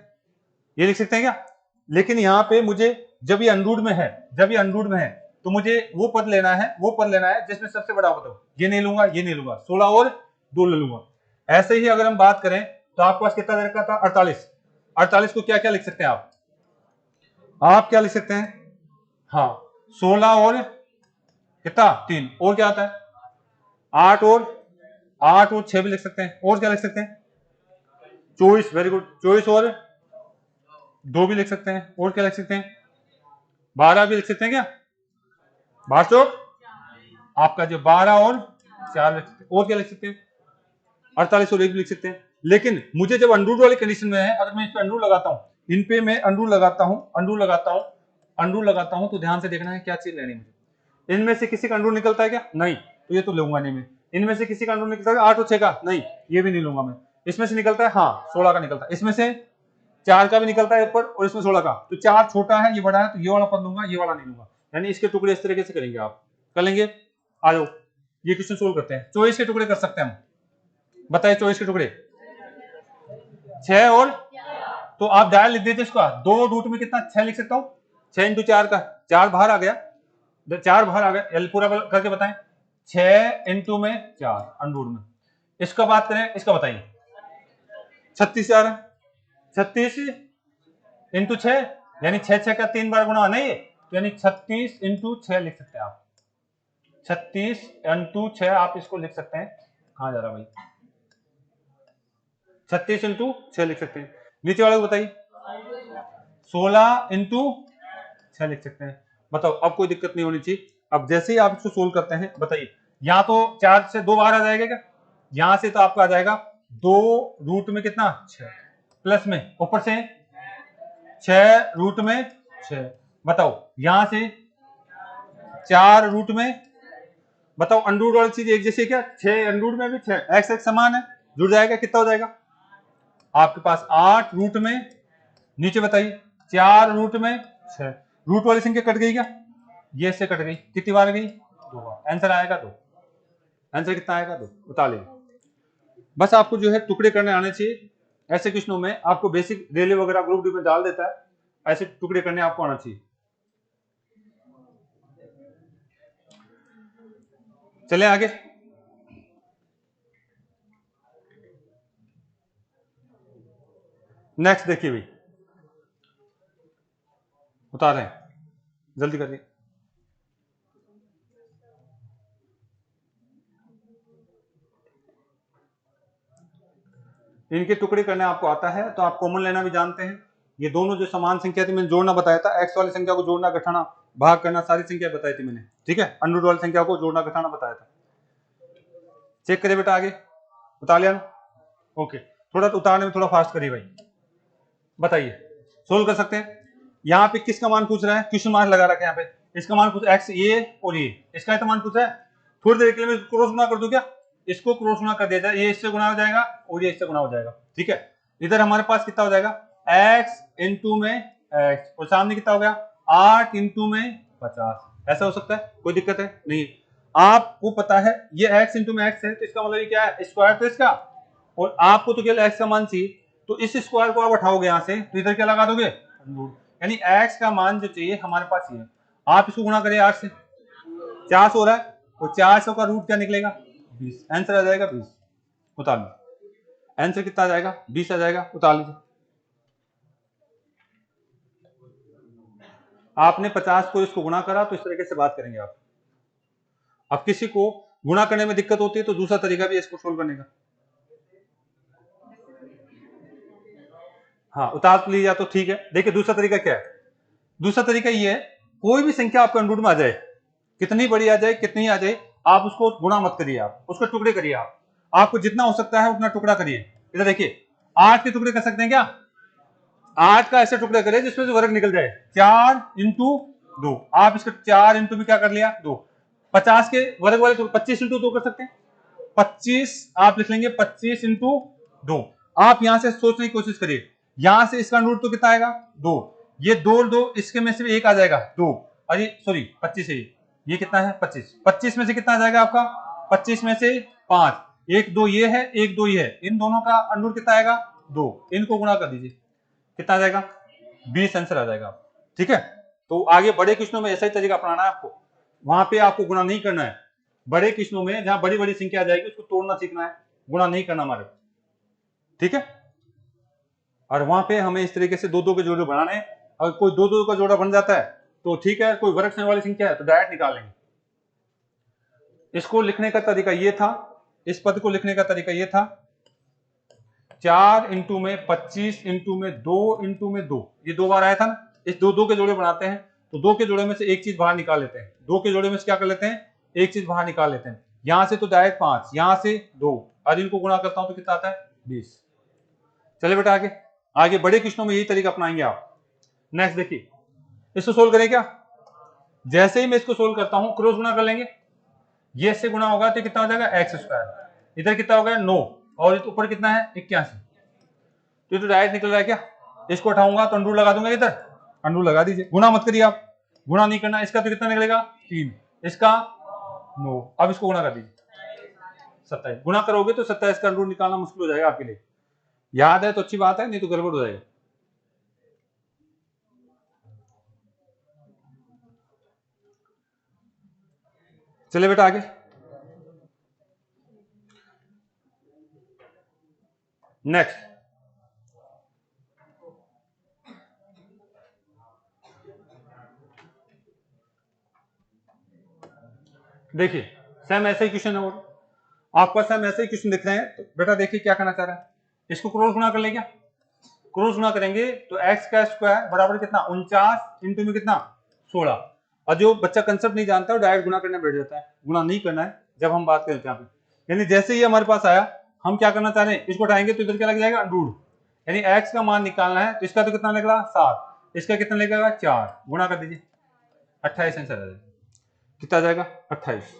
ये लिख सकते हैं क्या? लेकिन यहाँ पे मुझे जब ये अंडूड में है, जब ये अंडूड में है, तो मुझे वो पद लेना है, वो पद लेना है जिसमें सबसे बड़ा पद हो। ये नहीं लूंगा, ये नहीं लूंगा, 16 और 2 ले लूंगा। ऐसे ही अगर हम बात करें तो आपके पास कितना दे रखा था? 48। 48 को क्या क्या लिख सकते हैं आप क्या लिख सकते हैं? हाँ 16 और कितना? 3, और क्या आता है? 8 और 6 भी लिख सकते हैं, और क्या लिख सकते हैं? 24, वेरी गुड, 24 और 2 भी लिख सकते हैं, और क्या लिख सकते हैं? 12 भी लिख सकते हैं क्या? 12 आपका जो 12 और 4 लिख सकते हैं, और क्या लिख सकते हैं? 48 और 1 भी लिख सकते हैं। लेकिन मुझे जब अंडर वाली कंडीशन में है, अगर मैं इस पे अंडर लगाता हूं, इन पे मैं अंडर लगाता हूं, तो ध्यान से देखना है क्या चीज लेनी है मुझे। इनमें से किसी का अंडर निकलता है क्या? नहीं, तो ये तो लूंगा नहीं मैं। इनमें से किसी का अंडर निकलता है 8 और 6 का? नहीं, ये भी नहीं लूंगा मैं। इसमें से निकलता है, हाँ 16 का निकलता है, इसमें से 4 का भी निकलता है ऊपर, और इसमें 16 का, तो 4 छोटा है, ये बड़ा है, तो ये वाला पद लूंगा, ये वाला नहीं लूंगा। यानी इसके टुकड़े इस तरीके से करेंगे आप, कर लेंगे। आ जाओ ये क्वेश्चन सोल्व करते हैं। 24 के टुकड़े कर सकते हैं हम, बताइए 24 के टुकड़े 6 और, तो आप डायरेक्ट लिख दीजिए इसका, 2 रूट में कितना? 6 लिख सकता हूं। 6 इंटू 4 का 4 बाहर आ गया, 4 बाहर आ गया, पूरा करके बताएं। 6 इंटू में 4 अंडर में, इसका बात करें, इसका बताइए 36 आ रहा है। 36 इंटू 6, यानी 6 का 3 बार गुणा नहीं है, तो यानी 36 इंटू 6 लिख सकते हैं आप। 36 इंटू 6 आप इसको लिख सकते हैं। कहां जा रहा भाई? 36 इंटू 6 लिख सकते हैं। नीचे वाले को बताइए 16 इंटू 6 लिख सकते हैं। बताओ अब कोई दिक्कत नहीं होनी चाहिए। अब जैसे ही आप इसको सोल्व करते हैं, बताइए यहां तो 4 से 2 बाहर आ जाएगा क्या? यहां से तो आपका आ जाएगा 2 रूट में कितना? 6, प्लस में ऊपर से 6 रूट में 6। बताओ यहां से 4 रूट में, बताओ अंडर वाली चीज एक जैसे क्या? 6 अंडर में भी 6, एक्स एक्स समान है, जुड़ जाएगा, कितना हो जाएगा आपके पास? 8 रूट में, नीचे बताइए 4 रूट में 6, रूट वाली संख्या कट गई क्या? ये इससे कट गई, कितनी बार गई? 2 बार। आंसर आएगा 2। आंसर कितना आएगा? 2। बता लीजिए। बस आपको जो है टुकड़े करने आने चाहिए। ऐसे क्वेश्चनों में आपको बेसिक रेलवे वगैरह ग्रुप डी में डाल देता है, ऐसे टुकड़े करने आपको आना चाहिए। चले आगे। नेक्स्ट देखिए भाई, उतार रहे हैं, जल्दी करिए। इनके टुकड़े करने आपको आता है तो आप कॉमन लेना भी जानते हैं। ये दोनों जो समान संख्या थी मैंने जोड़ना बताया था, एक्स वाली संख्या को जोड़ना घटाना भाग करना सारी संख्या बताई थी मैंने, ठीक है। अंडर वाली संख्या को जोड़ना घटाना बताया था। चेक करिए बेटा आगे, उतार लिया ना? ओके, थोड़ा तो उतारने में थोड़ा फास्ट करिए भाई। बताइए, सोल्व कर सकते हैं? यहाँ पे किसका मान पूछ रहा है? क्वेश्चन मार्क लगा रखा है यहाँ पे। इसका मान पूछ एक्स, ये और ये, इसका तो मान पूछ रहा है। थोड़ी देर के लिए मैं क्रॉस गुना कर दूं क्या? इसको क्रॉस गुना कर दिया जाए, ये इससे गुना हो जाएगा और ये इससे गुना हो जाएगा, ठीक है। इधर हमारे पास कितना हो जाएगा? एक्स इंटू में एक्स, और सामने कितना हो गया? 8 इंटू में 50। ऐसा हो सकता है? कोई दिक्कत है? नहीं। आपको पता है ये x इंटू में x है, तो इसका मतलब ये क्या है? स्क्वायर तो इसका, और आपको तो केवल x का मान चाहिए, तो इस स्क्वायर को आप उठाओगे यहाँ से, तो इधर क्या लगा दोगे? यानी x का मान जो चाहिए हमारे पास ये है। आप इसको गुणा करें 8 से, 400 हो रहा है, और 400 का रूट क्या निकलेगा? 20। आंसर आ जाएगा 20। उतार लीजिए। आंसर कितना आ जाएगा? 20 आ जाएगा। उतार लीजिए। आपने 50 को इसको गुणा करा, तो इस तरीके से बात करेंगे आप। अब किसी को गुणा करने में दिक्कत होती है तो दूसरा तरीका भी है इसको सोल्व करने का। हाँ, उतार लीजिए तो ठीक है। देखिए दूसरा तरीका क्या है? दूसरा तरीका ये है, कोई भी संख्या आपके अंडर रूट में आ जाए, कितनी बड़ी आ जाए कितनी आ जाए, आप उसको गुणा मत करिए, आप उसको टुकड़े करिए। आपको जितना हो सकता है उतना टुकड़ा करिए। इधर देखिए, 8 के टुकड़े कर सकते हैं क्या? 8 का ऐसे टुकड़े करिए जिसमें से वर्ग निकल जाए। 4 इंटू 2, आप इसका 4 इंटू भी क्या कर लिया? 2। 50 के वर्ग वाले 25 इंटू 2 कर सकते हैं। 25 आप लिख लेंगे, 25 इंटू 2। आप यहां से सोचने की कोशिश करिए, यहां से इसका रूट तो कितना आएगा? 2। ये 2 इसके में से एक आ जाएगा 2, अरे सॉरी 25 है ये कितना है? 25। 25 में से कितना आ जाएगा आपका? 25 में से 5, 1 2 ये है, 1 2 ये है, इन दोनों का अंडर कितना आएगा? 2। इनको गुणा कर दीजिए, कितना आ जाएगा? 20 आंसर आ जाएगा, ठीक है। तो आगे बड़े क्वेश्चनों में ऐसा ही तरीका अपनाना है आपको, वहां पे आपको गुणा नहीं करना है। बड़े क्वेश्चनों में जहां बड़ी बड़ी संख्या आ जाएगी उसको तोड़ना सीखना है, गुणा नहीं करना हमारे, ठीक है। और वहां पे हमें इस तरीके से 2 2 के जोड़े बनाने हैं। अगर कोई 2 2 का जोड़ा बन जाता है तो ठीक है, कोई वर्ग वाली संख्या है तो डायरेक्ट निकाल लेंगे। इसको लिखने का तरीका ये था, इस पद को लिखने का तरीका ये था, 4 इंटू में 25 इंटू में 2 इंटू में 2, ये 2 बार आया था ना। इस 2 2 के जोड़े बनाते हैं, तो 2 के जोड़े में से एक चीज बाहर निकाल लेते हैं। 2 के जोड़े में से क्या कर लेते हैं? एक चीज बाहर निकाल लेते हैं। यहां से तो डायरेक्ट 5, यहां से 2, और इनको गुणा करता हूं तो कितना आता है? 20। चले बेटा आगे। आगे बड़े क्वेश्चनों में यही तरीका अपनाएंगे आप। नेक्स्ट देखिए, इसको सोल्व करें क्या? जैसे ही मैं इसको सोल्व करता हूं क्रॉस गुणा कर लेंगे, ये इससे गुणा होगा तो कितना हो जाएगा? X square. इधर कितना हो गया? 9, और ऊपर कितना है? 81। तो ये तो डायरेक्ट निकल रहा है क्या? इसको उठाऊंगा तो अंडू लगा दूंगा, इधर अंडू लगा दीजिए। गुणा मत करिए आप, गुणा नहीं करना। इसका तो कितना निकलेगा? 3, इसका 9। अब इसको गुणा कर दीजिए, 27। गुणा करोगे तो 27 का अंडू निकालना मुश्किल हो जाएगा आपके लिए। याद है तो अच्छी बात है, नहीं तो गड़बड़ हो जाएगा। चलिए बेटा आगे। नेक्स्ट देखिए, सेम ऐसे ही क्वेश्चन है, और आपका सेम ऐसे ही क्वेश्चन दिख रहे हैं। तो बेटा देखिए क्या करना चाह रहा है, इसको क्रॉस गुणा कर ले क्या? क्रॉस गुणा करेंगे तो एक्स का स्क्वायर बराबर कितना? 49 इंटू में कितना? 16। और जो बच्चा कंसेप्ट नहीं जानता है डायरेक्ट गुणा करने बैठ जाता है, गुणा नहीं करना है जब हम बात करते हैं। यानी जैसे ही हमारे पास आया, हम क्या करना चाह रहे हैं? इसको उठाएंगे तो इधर क्या लग जाएगा? अंडूड। यानी एक्स का मान निकालना है, तो इसका तो कितना निकला? 7, इसका कितना लगेगा? 4। गुणा कर दीजिए, 28 आंसर आ जाएगा। कितना आ जाएगा? 28।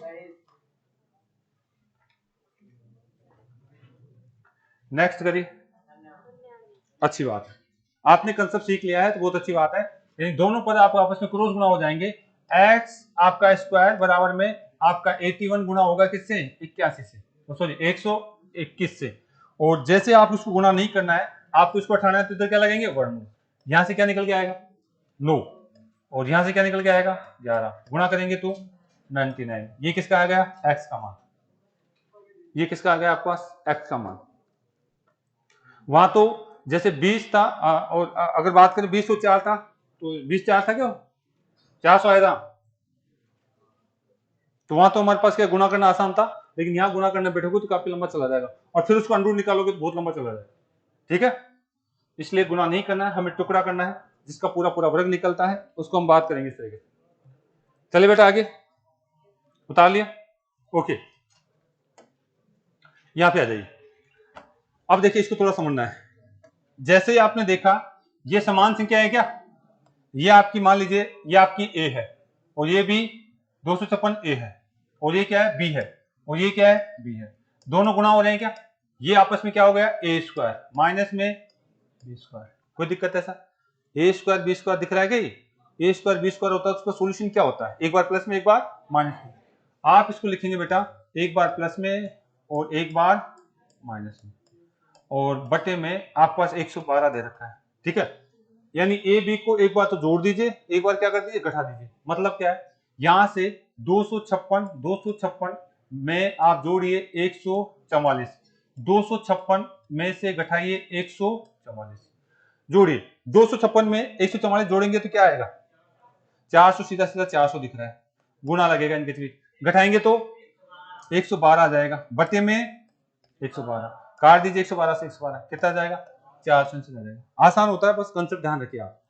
नेक्स्ट करिए। अच्छी बात है, आपने कंसेप्ट सीख लिया है तो बहुत अच्छी बात है। यानी दोनों पद आपको आपस में क्रॉस गुणा हो जाएंगे। x आपका स्क्वायर बराबर में आपका 81 गुणा होगा किससे, 81 से, सॉरी 121 से। और जैसे आप उसको गुणा नहीं करना है, आपको इसको हटाना है, तो इधर क्या लगेंगे, वर्गमूल। यहां से क्या निकल के आएगा 9, और यहां से क्या निकल के आएगा 11, गुणा करेंगे तो 99। ये किसका आ गया, x का मान। ये किसका आ गया आपके पास, x का मान। वहां तो जैसे 20 था, और अगर बात करें 20 था, तो 20 था क्यों, 400 आया था, तो वहां तो हमारे पास क्या गुणा करना आसान था, लेकिन यहाँ गुणा करने बैठोगे तो काफी लंबा चला जाएगा, और फिर उसको अंडू निकालोगे तो बहुत लंबा चला जाएगा। ठीक है, इसलिए गुणा नहीं करना है, हमें टुकड़ा करना है, जिसका पूरा पूरा वर्ग निकलता है, उसको हम बात करेंगे इस तरीके से। चलिए बेटा आगे उतार लिया, ओके। यहां पे आ जाइए। अब देखिए इसको थोड़ा समझना है। जैसे ही आपने देखा ये समान संख्या है क्या, ये आपकी मान लीजिए ये आपकी ए है, और ये भी 256 ए है, और ये क्या है बी है, और ये क्या है बी है। दोनों गुणा हो रहे हैं क्या, ये आपस में क्या हो गया ए स्क्वायर माइनस में बी स्क्वायर। कोई दिक्कत है सर, ए स्क्वायर बी स्क्वायर दिख रहा है क्या, ए स्क्वायर बी स्क्वायर होता है, उसका सोल्यूशन क्या होता है, एक बार प्लस में एक बार माइनस में। आप इसको लिखेंगे बेटा एक बार प्लस में और एक बार माइनस में, और बटे में आपके पास 112 दे रखा है। ठीक है, यानी ए बी को एक बार तो जोड़ दीजिए, एक बार क्या कर दीजिए घटा दीजिए। मतलब क्या है, यहां से 256 में आप जोड़िए 144, 256 में से घटाइए 144, जोड़िए 256 में 144 जोड़ेंगे तो क्या आएगा 400, सीधा सीधा 400 दिख रहा है, गुणा लगेगा इनके बीच, घटाएंगे तो 112 आ जाएगा, बटे में 112, काट दीजिए 112 से 112 कितना जाएगा 400 से जाएगा। आसान होता है, बस कंसेप्ट ध्यान रखिए आप,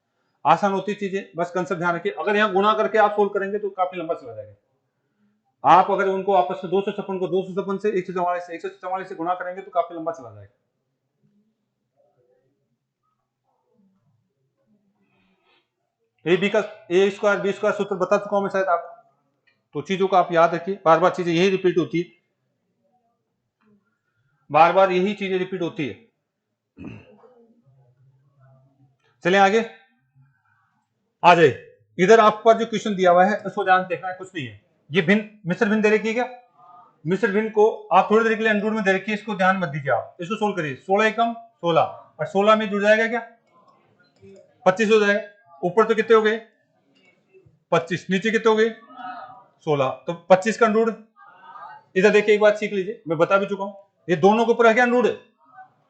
आसान होती चीजें, बस कंसेप्ट ध्यान रखिए। अगर यहाँ गुणा करके आप सोल्व करेंगे तो काफी लंबा चला जाएगा। आप अगर उनको आपस में 256 को 256 से 144 से गुणा करेंगे तो काफी लंबा चला जाएगा। ए बी का ए स्क्वायर बी स्क्वायर सूत्र बता चुका हूं मैं शायद आप, तो चीजों को आप याद रखिए, बार बार चीजें यही रिपीट होती है, बार बार यही चीजें रिपीट होती है। चलें आगे आ जाए। इधर आपके पास जो क्वेश्चन दिया हुआ है उसको ध्यान देखना है, कुछ नहीं है, ये भिन्न मिश्र भिन्न दे रखी है क्या, मिश्र भिन्न को आप थोड़ी देर के लिए अंडूर में दे रखिए, इसको ध्यान मत दीजिए, आप इसको सोल्व करिए। 16 एकम 16 और 16 में जुड़ जाएगा क्या 25 हो जाएगा, ऊपर तो कितने हो गए 25, नीचे कितने हो गए 16, तो 25 का अंडूर। इधर देखिए एक बात सीख लीजिए, मैं बता भी चुका हूं, ये दोनों के ऊपर है क्या अंडूर,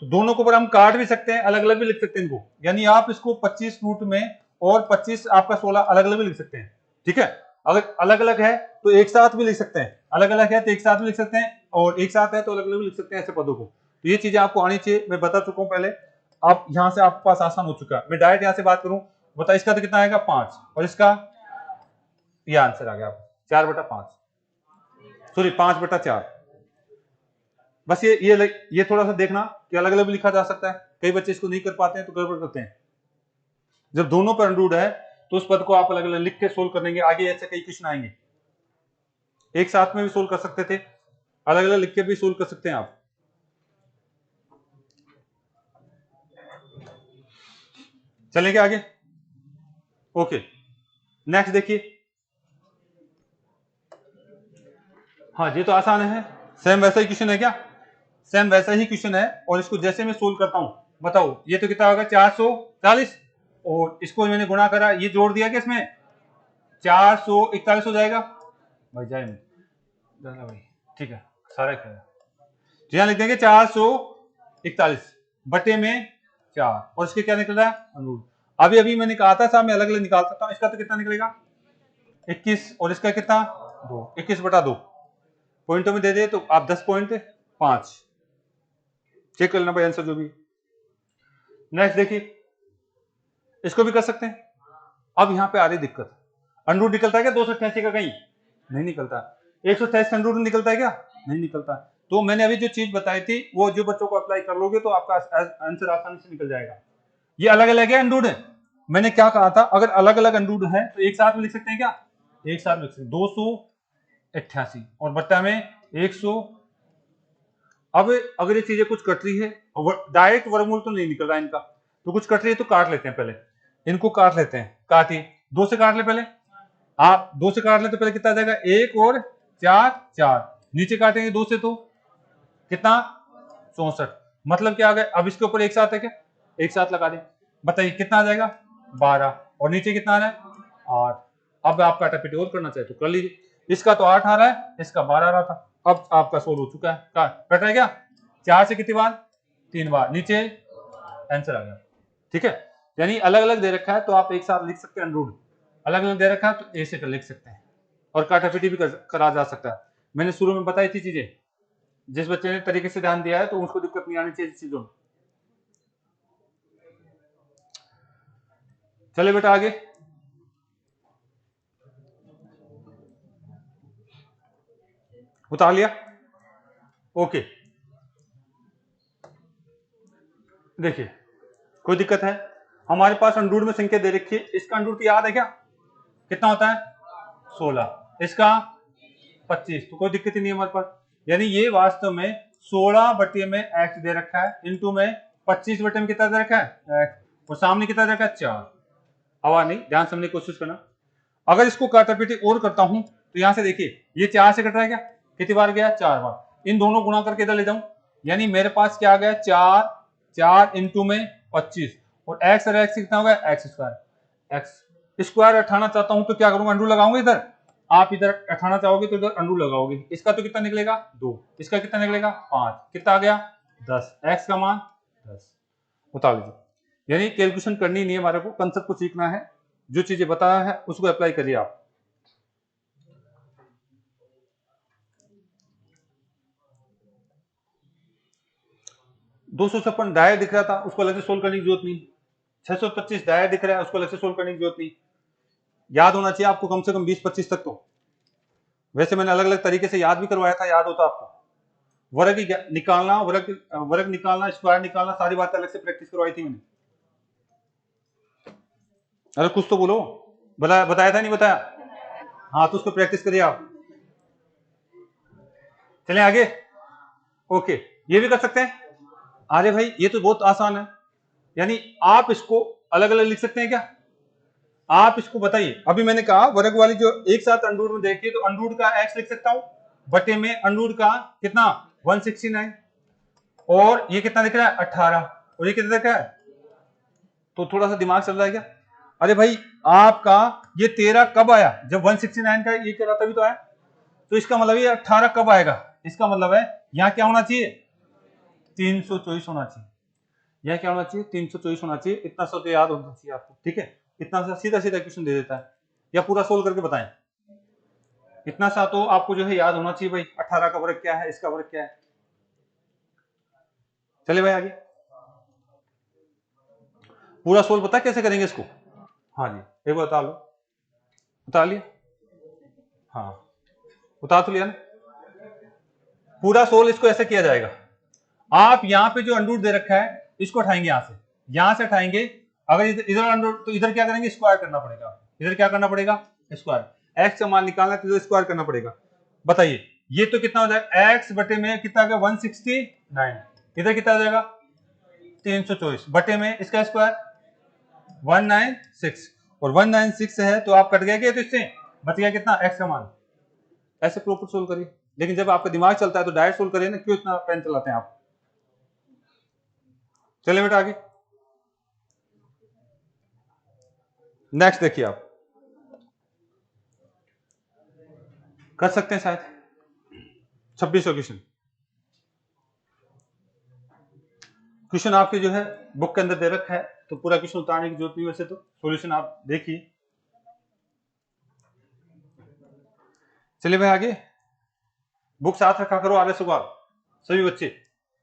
तो दोनों के ऊपर हम काट भी सकते हैं, अलग अलग भी लिख सकते हैं इनको, यानी आप इसको 25 रूट में और 25 आपका 16 अलग अलग भी लिख सकते हैं। ठीक है, अगर अलग अलग है तो एक साथ भी लिख सकते हैं, अलग अलग है तो एक साथ भी लिख सकते हैं, और एक साथ है तो अलग अलग भी लिख सकते हैं ऐसे पदों को। तो ये चीजें आपको आनी चाहिए, मैं बता चुका हूं पहले। आप यहां से आपके पास आसान हो चुका है, मैं डायरेक्ट यहां से बात करूं, बता इसका तो कितना आएगा 5, और इसका ये आंसर आ गया 4/5, सॉरी 5/4। बस ये थोड़ा सा देखना कि अलग अलग भी लिखा जा सकता है, कई बच्चे इसको नहीं कर पाते हैं तो गड़बड़ करते हैं। जब दोनों पर अंडूड है तो उस पद को आप अलग अलग लिख के सोल्व कर लेंगे, आगे ऐसे कई क्वेश्चन आएंगे, एक साथ में भी सोल्व कर सकते थे, अलग अलग लिख के भी सोल्व कर सकते हैं आप। चलेंगे आगे, ओके। नेक्स्ट देखिए, हाँ ये तो आसान है, सेम वैसा ही क्वेश्चन है क्या, सेम वैसा ही क्वेश्चन है, और इसको जैसे मैं सोल्व करता हूं बताओ, ये तो कितना होगा 440, और इसको मैंने गुणा करा, ये जोड़ दिया क्या इसमें 441 हो जाएगा भाई, जाए भाई, ठीक है सारा तो यहां लिख देंगे 441 बटे में 4, और इसके क्या निकल रहा है अनुरूप। अभी अभी मैंने कहा था साहब मैं अलग अलग निकाल सकता हूं, इसका तो कितना निकलेगा 21, और इसका कितना 2, 21/2 पॉइंटों में दे दे तो आप 10.5 चेक कर लेना भाई आंसर जो भी। नेक्स्ट देखिए, इसको भी कर सकते हैं। अब यहां पे आ रही दिक्कत, अंडरूट निकलता है क्या 288 का, कहीं नहीं निकलता। 128 अंडरूट निकलता है क्या, नहीं निकलता। तो मैंने अभी जो चीज बताई थी वो जो बच्चों को अप्लाई कर लोगे तो आपका आंसर आसानी से निकल जाएगा। ये अलग अलग है अंडरूट है, मैंने क्या कहा था, अगर अलग अलग अंडरूट है तो एक साथ में लिख सकते हैं क्या, एक साथ लिख सकते हैं 288 और बट्टा में 100। अब अगर ये चीजें कुछ कट रही है, डायरेक्ट वर्गमूल तो नहीं निकल रहा इनका, तो कुछ कट रही है तो काट लेते हैं पहले। इनको काट लेते हैं, काटिए, 2 से काट ले पहले, आप 2 से काट ले तो पहले कितना आ जाएगा, 1 और 4 4, नीचे काटेंगे 2 से तो कितना 64, मतलब क्या आ गया, अब इसके ऊपर एक साथ है क्या, एक साथ लगा दें, बताइए कितना आ जाएगा 12, और नीचे कितना आ रहा है 8। अब आप काटापीटी और करना चाहे तो कर लीजिए, इसका तो 8 आ रहा है, इसका 12 आ रहा था, अब आपका 16 हो चुका है, कट रहा है क्या, 4 से कितनी बार 3 बार, नीचे आंसर आ गया। ठीक है, यानी अलग अलग दे रखा है तो आप एक साथ लिख सकते हैं अनरूल्ड, अलग अलग दे रखा है तो ए से लिख सकते हैं, और काटापीटी भी करा जा सकता है। मैंने शुरू में बताई थी चीजें, जिस बच्चे ने तरीके से ध्यान दिया है तो उसको दिक्कत नहीं आनी चाहिए चीजों में। चले बेटा आगे, उतार लिया, ओके। देखिए कोई दिक्कत है, हमारे पास अंडरूट में संख्या दे रखी है, इसका अंडरूट याद है क्या, कितना होता है 16, इसका 25, तो कोई दिक्कत ही नहीं है हमारे पास, यानी ये वास्तव में 16 बटे में x दे रखा है, इंटू में 25 बटे में कितना दे रखा है x, और सामने कितना दे रखा है 4। आवाज नहीं, ध्यान समझने की कोशिश करना। अगर इसको काटापीटी और करता हूं तो यहां से देखिए ये 4 से कट रहा है क्या, कितनी बार गया 4 बार, इन दोनों गुणा करके इधर ले जाऊं, यानी मेरे पास क्या आ गया 4 4 इंटू में 25, और x और x कितना होगा x स्क्वायर, x स्क्वायर उठाना चाहता हूं तो क्या करूंगा, अंडू लगाऊंगा इधर, आप इधर उठाना चाहोगे तो इधर अंडू लगाओगे, इसका तो कितना निकलेगा 2, इसका कितना निकलेगा 5, कितना आ गया 10, x का मान 10, उतार लीजिए। यानी कैलकुलेशन करनी नहीं है, हमारे को कंसेप्ट को सीखना है, जो चीजें बताया है उसको अप्लाई करिए आप। दो सौ छप्पन डायरेक्ट दिख रहा था, उसको अलग से सोल्व करने की जरूरत नहीं, 625 डायरेक्ट दिख रहा है, उसको अलग से सोल्व करने की जरूरत नहीं, याद होना चाहिए आपको कम से कम 20-25 तक तो, वैसे मैंने अलग अलग तरीके से याद भी करवाया था, याद होता आपको, वर्ग निकालना, वर्ग निकालना, स्क्वायर निकालना, सारी बातें अलग से प्रैक्टिस करवाई थी मैंने। अरे कुछ तो बोलो, बताया था नहीं बताया, हाँ तो उसको प्रैक्टिस करिए आप। चलें आगे, ओके, ये भी कर सकते हैं, अरे भाई ये तो बहुत आसान है, यानी आप इसको अलग अलग लिख सकते हैं क्या, आप इसको बताइए, अभी मैंने कहा वर्ग वाली जो एक साथ अंडरूट में देखिए तो अंडरूट का x लिख सकता हूं, बटे में अंडरूट का कितना 169, और ये कितना दिख रहा है 18, और ये कितना दिख रहा है, तो थोड़ा सा दिमाग चल रहा है क्या, अरे भाई आपका ये 13 कब आया, जब 169 का ये करा तभी तो आया, तो इसका मतलब ये 18 कब आएगा, इसका मतलब है यहाँ क्या होना चाहिए 324 होना चाहिए, यह क्या होना चाहिए 324 होना चाहिए, इतना सा तो याद होना चाहिए आपको। ठीक है, इतना सा सीधा सीधा क्वेश्चन दे देता है, या पूरा सोल्व करके बताएं, इतना सा तो आपको जो है याद होना चाहिए भाई, 18 का वर्ग क्या है, इसका वर्ग क्या है। चले भाई आगे, पूरा सोल्व पता कैसे करेंगे इसको, हाँ जी एक बार बता लो, उतार लिया, हाँ उतार तो लिया ना, पूरा सोल्व इसको ऐसे किया जाएगा, आप यहाँ पे जो अंडरूट दे रखा है इसको उठाएंगे, यहां से उठाएंगे, अगर इधर अंडरूट तो इधर क्या करेंगे स्क्वायर करना पड़ेगा, इधर क्या करना पड़ेगा स्क्वायर, x का मान निकालना है तो इधर स्क्वायर करना पड़ेगा, बताइए ये तो कितना हो जाएगा x बटे में कितना आ गया 169, इधर कितना हो जाएगा 324 बटे में इसका स्क्वायर 196, और 196 है तो आप कट गया क्या, तो इससे बच गया कितना x का मान, ऐसे प्रॉपर सोल्व करिए, लेकिन जब आपका दिमाग चलता है तो डायरेक्ट सोल्व करिए ना, क्यों इतना पेन चलाते हैं आप। चलिए बेटा आगे, नेक्स्ट देखिए आप कर सकते हैं शायद 26वां क्वेश्चन, क्वेश्चन आपके जो है बुक के अंदर दे रखा है तो पूरा क्वेश्चन उतारने की जरूरत नहीं, वैसे तो सॉल्यूशन आप देखिए। चलिए भाई आगे, बुक साथ रखा करो आगे सवाल सभी बच्चे,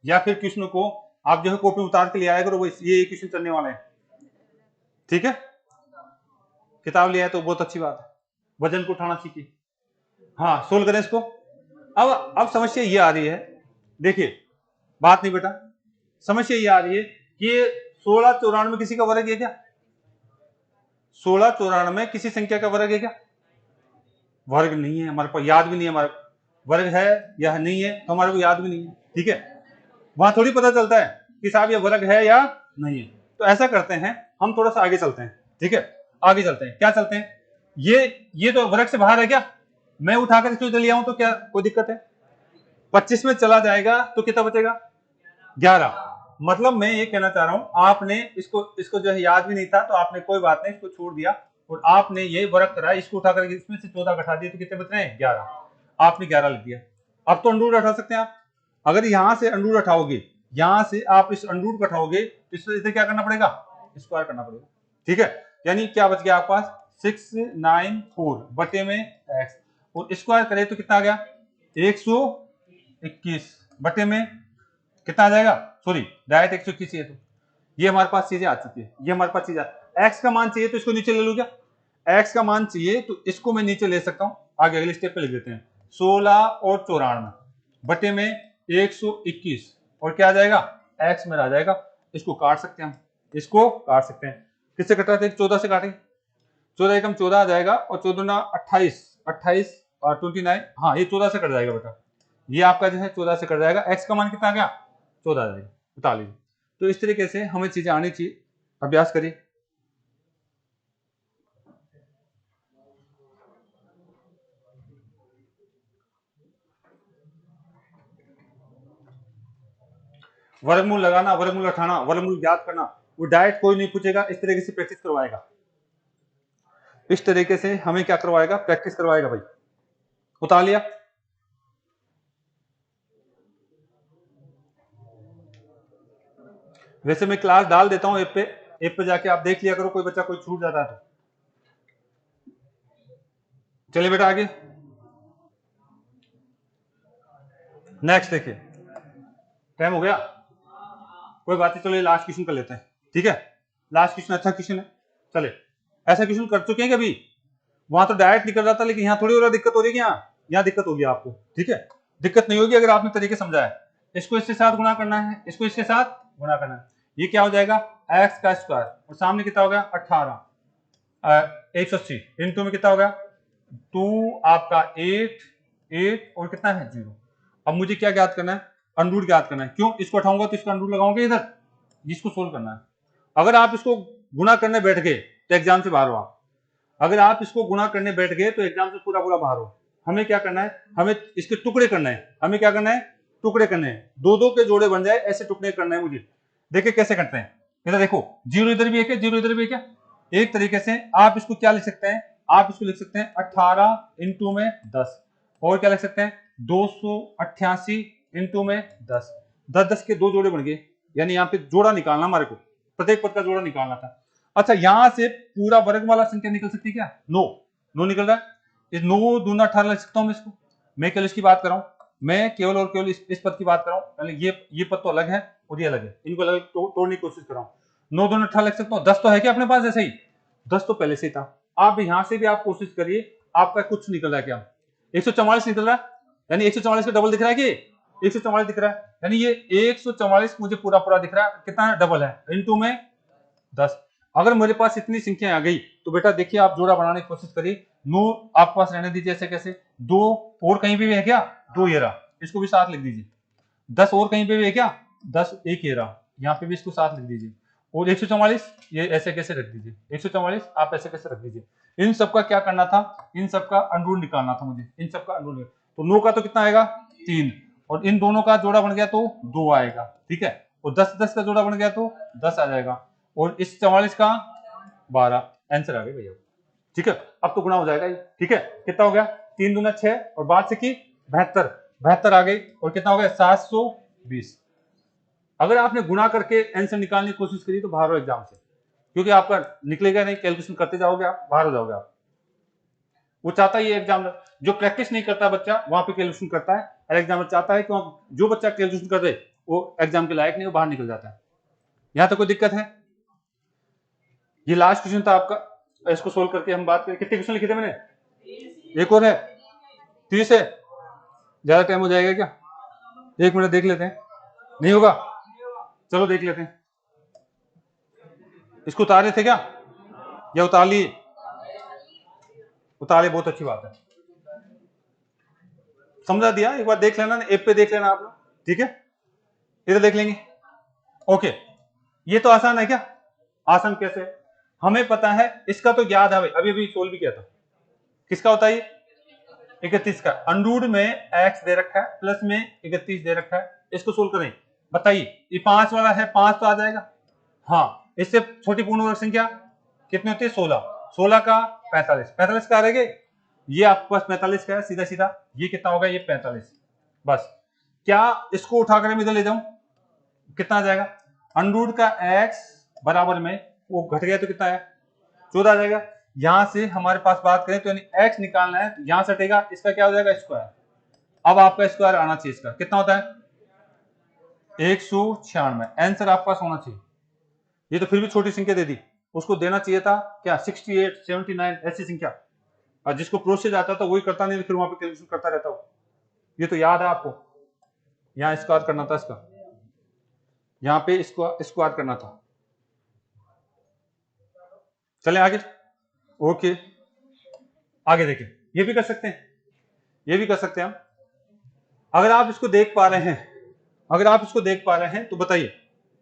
या फिर क्वेश्चन को आप जो है कॉपी उतार के ले आया करो, ये क्वेश्चन चलने वाले हैं, ठीक है, किताब लिया है तो बहुत अच्छी बात है, वजन को उठाना सीखिए, हाँ सोल्व करें इसको। अब समस्या ये आ रही है, देखिए बात नहीं बेटा, समस्या ये आ रही है कि 1694 किसी का वर्ग है क्या, 1694 किसी संख्या का वर्ग है क्या, वर्ग नहीं है हमारे पास, याद भी नहीं है हमारे वर्ग है या नहीं है, तो हमारे को याद भी नहीं है, ठीक है, वहां थोड़ी पता चलता है कि साहब ये वर्ग है या नहीं है। तो ऐसा करते हैं हम, थोड़ा सा आगे चलते हैं, ठीक है, आगे चलते हैं, क्या चलते हैं, ये तो वर्ग से बाहर है क्या, मैं उठाकर इसको इधर लिया हूं तो क्या कोई दिक्कत है, 25 में चला जाएगा तो कितना बचेगा 11। मतलब मैं ये कहना चाह रहा हूं, आपने इसको जो है याद भी नहीं था तो आपने कोई बात नहीं इसको छोड़ दिया और आपने ये वर्ग करा, इसको उठाकर इसमें से 14 घटा दिए तो कितने बच रहे हैं 11, आपने 11 लिख दिया। अब तो अंडर रूट उठा सकते हैं आप, अगर यहां से अंडर रूट उठाओगे, यहां से आप इस अंडर रूट को उठाओगे तो इसे क्या करना पड़ेगा, स्क्वायर करना पड़ेगा, ठीक है, यानी क्या बच गया आपके पास 694 बटे में x, और स्क्वायर करें तो कितना आ गया 121 बटे में कितना आ जाएगा, सॉरी डायरेक्ट 121 चाहिए, तो ये हमारे पास चीजें आ चुकी है, ये हमारे पास चीज x का मान चाहिए तो इसको नीचे ले लूं क्या, x का मान चाहिए तो इसको मैं नीचे ले सकता हूं, आगे अगले स्टेप पे लिख देते हैं 16 और 94 बटे में 121 और क्या आ जाएगा x में आ जाएगा, इसको काट सकते हैं हम, इसको काट सकते हैं, किससे कट रहा था 14 से काटेंगे, 14 एकम 14 आ जाएगा और 14 ना 28 28 और 29, हाँ ये 14 से कट जाएगा बेटा, ये आपका जो है 14 से कट जाएगा, x का मान कितना आ गया 14 आ जाएगा, बता लीजिए। तो इस तरीके से हमें चीजें आनी चाहिए, अभ्यास करिए। वर्गमूल लगाना, वर्गमूल उठाना, वर्गमूल ज्ञात करना, वो डायरेक्ट कोई नहीं पूछेगा, इस तरीके से प्रैक्टिस करवाएगा, इस तरीके से हमें क्या करवाएगा प्रैक्टिस करवाएगा भाई, उतार लिया। वैसे मैं क्लास डाल देता हूं ऐप पे जाके आप देख लिया करो, कोई बच्चा कोई छूट जाता है तो। चलिए बेटा आगे नेक्स्ट देखिए, टाइम हो गया, कोई बात नहीं, चलो लास्ट क्वेश्चन कर लेते हैं, ठीक है, लास्ट क्वेश्चन अच्छा क्वेश्चन है, चले ऐसा क्वेश्चन कर चुके हैं कभी, वहां तो डायरेक्ट निकल रहा था, लेकिन यहाँ थोड़ी हो रहा दिक्कत हो रही है, यहाँ दिक्कत होगी आपको, ठीक है, दिक्कत नहीं होगी अगर आपने तरीके समझा है, इसको इसके साथ गुणा करना है, इसको इसके साथ गुणा करना है, ये क्या हो जाएगा x का स्क्वायर और सामने कितना हो गया 18 180 इंटू में कितना हो गया 2 आपका 8 और कितना है 0। अब मुझे क्या ज्ञात करना है, अंडरूट ज्ञात करना है, क्यों इसको उठाऊंगा तो इसका अंडरूट लगाऊंगा इधर, इसको सोल्व करना है। अगर आप इसको गुणा करने बैठ गए तो एग्जाम से बाहर हो आप, अगर आप इसको गुणा करने बैठ गए तो एग्जाम से पूरा पूरा बाहर हो। हमें क्या करना है, हमें इसके टुकड़े करना है, हमें क्या करना है टुकड़े करने हैं, दो दो के जोड़े बन जाए ऐसे टुकड़े करना है मुझे। देखिए कैसे करते हैं, इधर देखो 0 इधर भी है क्या, 0 इधर भी है क्या, एक तरीके से आप इसको क्या लिख सकते हैं, आप इसको लिख सकते हैं 18 इंटू में 10 और क्या लिख सकते हैं 288 इंटू में 10 10 10 के दो जोड़े बन गए, यानी यहाँ पे जोड़ा निकालना हमारे को, प्रत्येक पद का जोड़ा निकालना था। अच्छा यहां से पूरा वर्ग वाला संख्या निकल सकती है क्या, नो निकल रहा है, इस 9 दूना 18 लिख सकता हूं मैं इसको, मैं केवल इसकी बात कर रहा हूं, मैं केवल और केवल इस पद की बात कर रहा हूं, ये पद तो अलग है और ये अलग है, इनको अलग तोड़ने की कोशिश कर रहा हूं, 9 दूना 18 लिख सकता हूं, 10 तो है क्या अपने पास, ऐसे ही 10 तो पहले से ही था, आप यहां से भी आप कोशिश करिए, आपका कुछ निकल रहा है क्या 144 निकल रहा है, यानी 144 का डबल दिख रहा है कि 144 दिख रहा है, यानी ये 144 मुझे पूरा पूरा दिख रहा है, कितना डबल है इंटू में 10। अगर मेरे पास इतनी संख्या आ गई तो बेटा देखिए आप जोड़ा बनाने की कोशिश करिए, 9 आपके पास रहने दीजिए ऐसे कैसे, 2 और कहीं पे भी है क्या 2 ये रहा, इसको भी साथ लिख दीजिए, 10 और कहीं पे भी है क्या 10 एक ये रहा, यहाँ पे भी इसको साथ लिख दीजिए, और 144 ये ऐसे कैसे रख दीजिए, 144 आप ऐसे कैसे रख दीजिए, इन सबका क्या करना था, इन सबका अंडरूट निकालना था मुझे, इन सबका अंडरूट, तो 9 का तो कितना आएगा 3 और इन दोनों का जोड़ा बन गया तो 2 आएगा, ठीक है, और 10 10 का जोड़ा बन गया तो 10 आ जाएगा, और इस 44 का 12, आंसर आ गया भैया, ठीक है, अब तो गुणा हो जाएगा ये, ठीक है, कितना हो गया 3 दूना 6 और बाद से की 72 आ गई और कितना हो गया 720। अगर आपने गुणा करके आंसर निकालने की कोशिश करी तो बाहर हो एग्जाम से, क्योंकि आपका निकलेगा नहीं, कैलकुलेशन करते जाओगे आप बाहर हो जाओगे आप, वो चाहता है एग्जाम, जो प्रैक्टिस नहीं करता बच्चा वहां पे कैलकुलेशन करता है, और एग्जाम चाहता है कि जो बच्चा कैलकुलेशन कर दे वो एग्जाम के लायक नहीं, वो बाहर निकल जाता है। यहां तो कोई दिक्कत है, ये लास्ट क्वेश्चन था आपका, इसको सोल्व करके हम बात करें, कितने क्वेश्चन लिखे थे मैंने, एक और है 30 है, ज्यादा टाइम हो जाएगा क्या, 1 मिनट देख लेते हैं, नहीं होगा चलो देख लेते हैं, इसको उतार रहे थे क्या या उतार लिए, उतारे, बहुत अच्छी बात है, समझा दिया, एक बार देख लेना ऐप पे देख लेना आप लोग, ठीक है, इधर देख लेंगे, ओके, ये तो आसान है क्या, आसान कैसे, हमें पता है इसका तो याद है भाई, अभी अभी सोल्व भी किया था। किसका होता है ये? 31 का। अंडूड में x दे रखा है, प्लस में 31 दे रखा है, इसको सोल्व करें। बताइए ये 5 वाला है, 5 तो आ जाएगा। हाँ, इससे छोटी पूर्ण वर्ग संख्या कितनी होती है? 16। 16 का 45, 45 का आ रहे, ये आपके पास 45 का है सीधा सीधा, ये कितना होगा? ये 45। बस क्या इसको उठाकर मैं इधर ले जाऊं, कितना आ जाएगा? अंडूड का x बराबर में वो घट गया तो कितना है? 14 आ जाएगा। यहां से हमारे पास बात करें तो यानी x निकालना है, तो यहां से हटेगा, इसका क्या हो जाएगा? स्क्वायर। अब आपका स्क्वायर आना चाहिए, इसका कितना होता है? 196। आंसर आपके पास होना चाहिए। ये तो फिर भी छोटी संख्या दे दी, उसको देना चाहिए था क्या? 68, 79 ऐसी संख्या। और जिसको प्रोसेस आता था वही करता नहीं, फिर वहां पे कैलकुलेशन करता रहता हूं। ये तो याद है आपको, यहाँ स्क्वायर करना था, इसका यहाँ पे इसको स्क्वायर करना था। चलें आगे। ओके, आगे देखिए, ये भी कर सकते हैं, ये भी कर सकते हैं हम। अगर आप इसको देख पा रहे हैं, अगर आप इसको देख पा रहे हैं तो बताइए,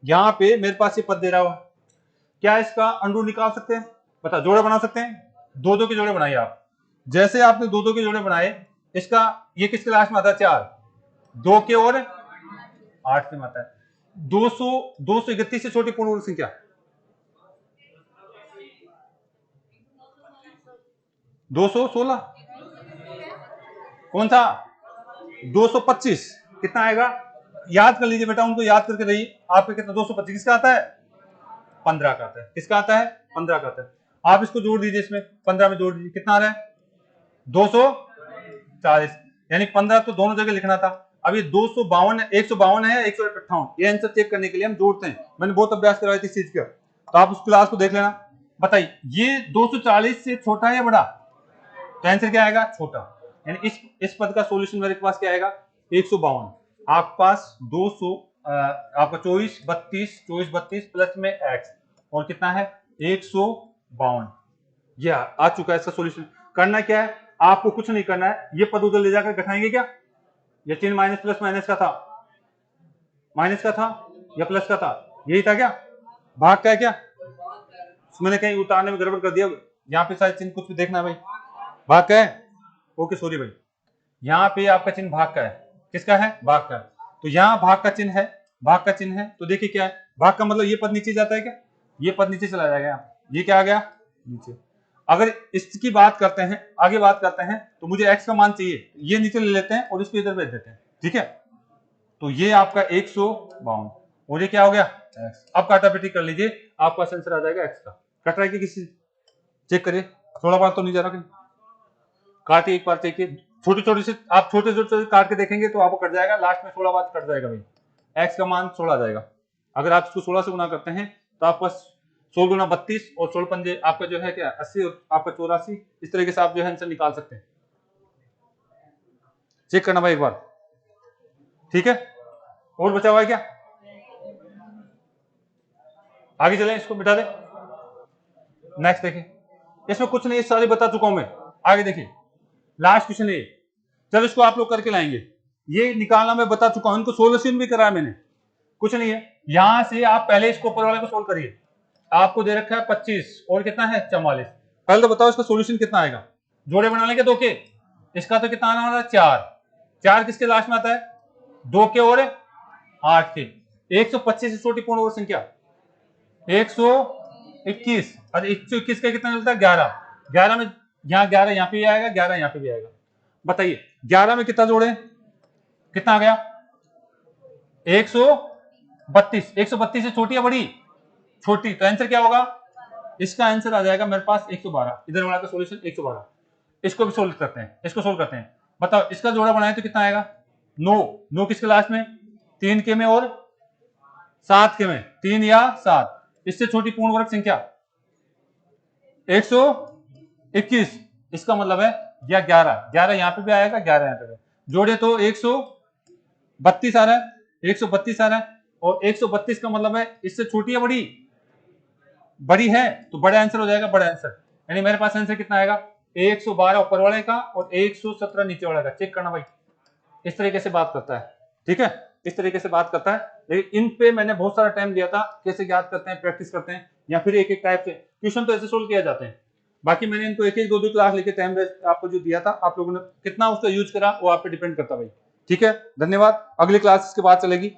यहां पे मेरे पास ये पद दे रहा हुआ, क्या इसका अंडू निकाल सकते हैं? बता, जोड़े बना सकते हैं? दो दो के जोड़े बनाइए आप। जैसे आपने दो दो के जोड़े बनाए, इसका ये किसके लास्ट में आता है? 4। 2 के और 8 में आता है। 231 से छोटी पूर्ण वर्ग संख्या 216। कौन था? 225। कितना आएगा? याद कर लीजिए बेटा, उनको याद करके रहिए। आपका कितना? 225 किसका आता है? 15 का आता है। किसका आता है? 15 का आता है। आप इसको जोड़ दीजिए, इसमें 15 में जोड़ दीजिए, कितना आ रहा है? 240। यानी 15 तो दोनों जगह लिखना था। अब ये 252 152 है या 158, ये आंसर चेक करने के लिए हम जोड़ते हैं। मैंने बहुत अभ्यास करवाया था इस चीज का, तो आप उस क्लास को देख लेना। बताइए ये 240 से छोटा है या बड़ा? तो आंसर क्या आएगा? छोटा। यानी इस पद का सॉल्यूशन मेरे पास क्या आएगा? 152। आपके पास 200 आपका 24 32 प्लस में x और कितना है? 152। ये आ चुका है इसका सॉल्यूशन। करना क्या है? आपको कुछ नहीं करना है, ये पद उधर ले जाकर घटाएंगे क्या? ये चिन्ह माइनस प्लस माइनस का था, माइनस का था या प्लस का था? यही था क्या? भाग का है क्या? मैंने कहीं उतारने में गड़बड़ कर दिया, यहाँ पे शायद चिन्ह कुछ भी देखना है भाई। भाग का है? ओके सॉरी भाई, यहाँ पे आपका चिन्ह भाग का है। किसका है? भाग का। तो यहाँ भाग का चिन्ह है, भाग का चिन्ह है, तो देखिए क्या है, भाग का मतलब ये पद नीचे जाता है क्या? ये पद नीचे चला जाएगा, ये क्या आ गया? नीचे। अगर इसकी बात करते हैं, आगे बात करते हैं, तो मुझे x का मान चाहिए, ये नीचे ले लेते हैं और इसको इधर भेज देते हैं, ठीक है? तो ये आपका 152 और ये क्या हो गया? x। अब काटापीटी कर लीजिए, आपका आंसर आ जाएगा x का। कट रहा है कि किसी? चेक करिए, 16 बार तो नहीं जा रहा कहीं। काटिए एक बार, देखिए छोटी छोटी से, आप छोटे छोटे काट के देखेंगे तो आपको कट जाएगा, लास्ट में 16 बार कट जाएगा भाई। x का मान 16 आ जाएगा। अगर आप इसको 16 से गुना करते हैं तो आपका 16 गुना 32 और 16 पंजे आपका जो है क्या 80 और आपका 84। इस तरीके से आप जो है आंसर निकाल सकते हैं। चेक करना भाई एक बार, ठीक है? और बचा हुआ है क्या? आगे चलें, इसको मिटा दें। नेक्स्ट देखिए, इसमें कुछ नहीं, सारी बता चुका हूं मैं। आगे देखिए, लास्ट क्वेश्चन है, चलो इसको आप लोग करके लाएंगे। ये निकालना मैं बता चुका हूं, इनको सोल्यूशन भी कराया मैंने। कुछ नहीं है, यहां से आप पहले इसको ऊपर वाले को सोल्व करिए। आपको दे रखा है 25 और कितना है? 44। पहले तो बताओ इसका सॉल्यूशन कितना आएगा? जोड़े बना लेंगे 2 के, इसका तो कितना आना वाला है? 4। 4 किसके लास्ट में आता है? 2 के और 8 के। 125 से छोटी पूर्ण वर्ग संख्या 121। और 121 का कितना मिलता है? 11। 11 में यहाँ 11 यहाँ पे भी आएगा, 11 यहाँ पे भी आएगा। बताइए 11 में कितना जोड़े? कितना आ गया? 132। 132 से छोटी या बड़ी? छोटी। तो आंसर क्या होगा? इसका आंसर आ जाएगा मेरे पास 112। इधर वाला का सॉल्यूशन 112। इसको भी सोल्व करते हैं, इसको सोल्व करते हैं। बताओ इसका जोड़ा बनाए तो कितना आएगा? 9। 9 किसके लास्ट में? 3 के में और 7 के में, 3 या 7। इससे छोटी पूर्ण वर्ग संख्या 121। इसका मतलब है या 11। 11 यहाँ पे भी आएगा, 11 यहाँ पे भी। जोड़े तो 132 आ रहा है, 132 आ रहा है। और 132 का मतलब है इससे छोटी या बड़ी? बड़ी है, तो बड़ा आंसर हो जाएगा, बड़ा आंसर। यानी मेरे पास आंसर कितना आएगा? 112 ऊपर वाले का और 117 नीचे वाले का। चेक करना भाई, इस तरीके से बात करता है, ठीक है? इस तरीके से बात करता है। लेकिन इन पे मैंने बहुत सारा टाइम दिया था, कैसे याद करते हैं, प्रैक्टिस करते हैं। या फिर एक एक टाइप से क्वेश्चन तो ऐसे सोल्व किया जाते हैं। बाकी मैंने इनको एक एक दो दो क्लास लेके टाइम वेस्ट आपको जो दिया था, आप लोगों ने कितना उसका यूज करा वो आप पे डिपेंड करता भाई। ठीक है, धन्यवाद। अगली क्लास इसके बाद चलेगी।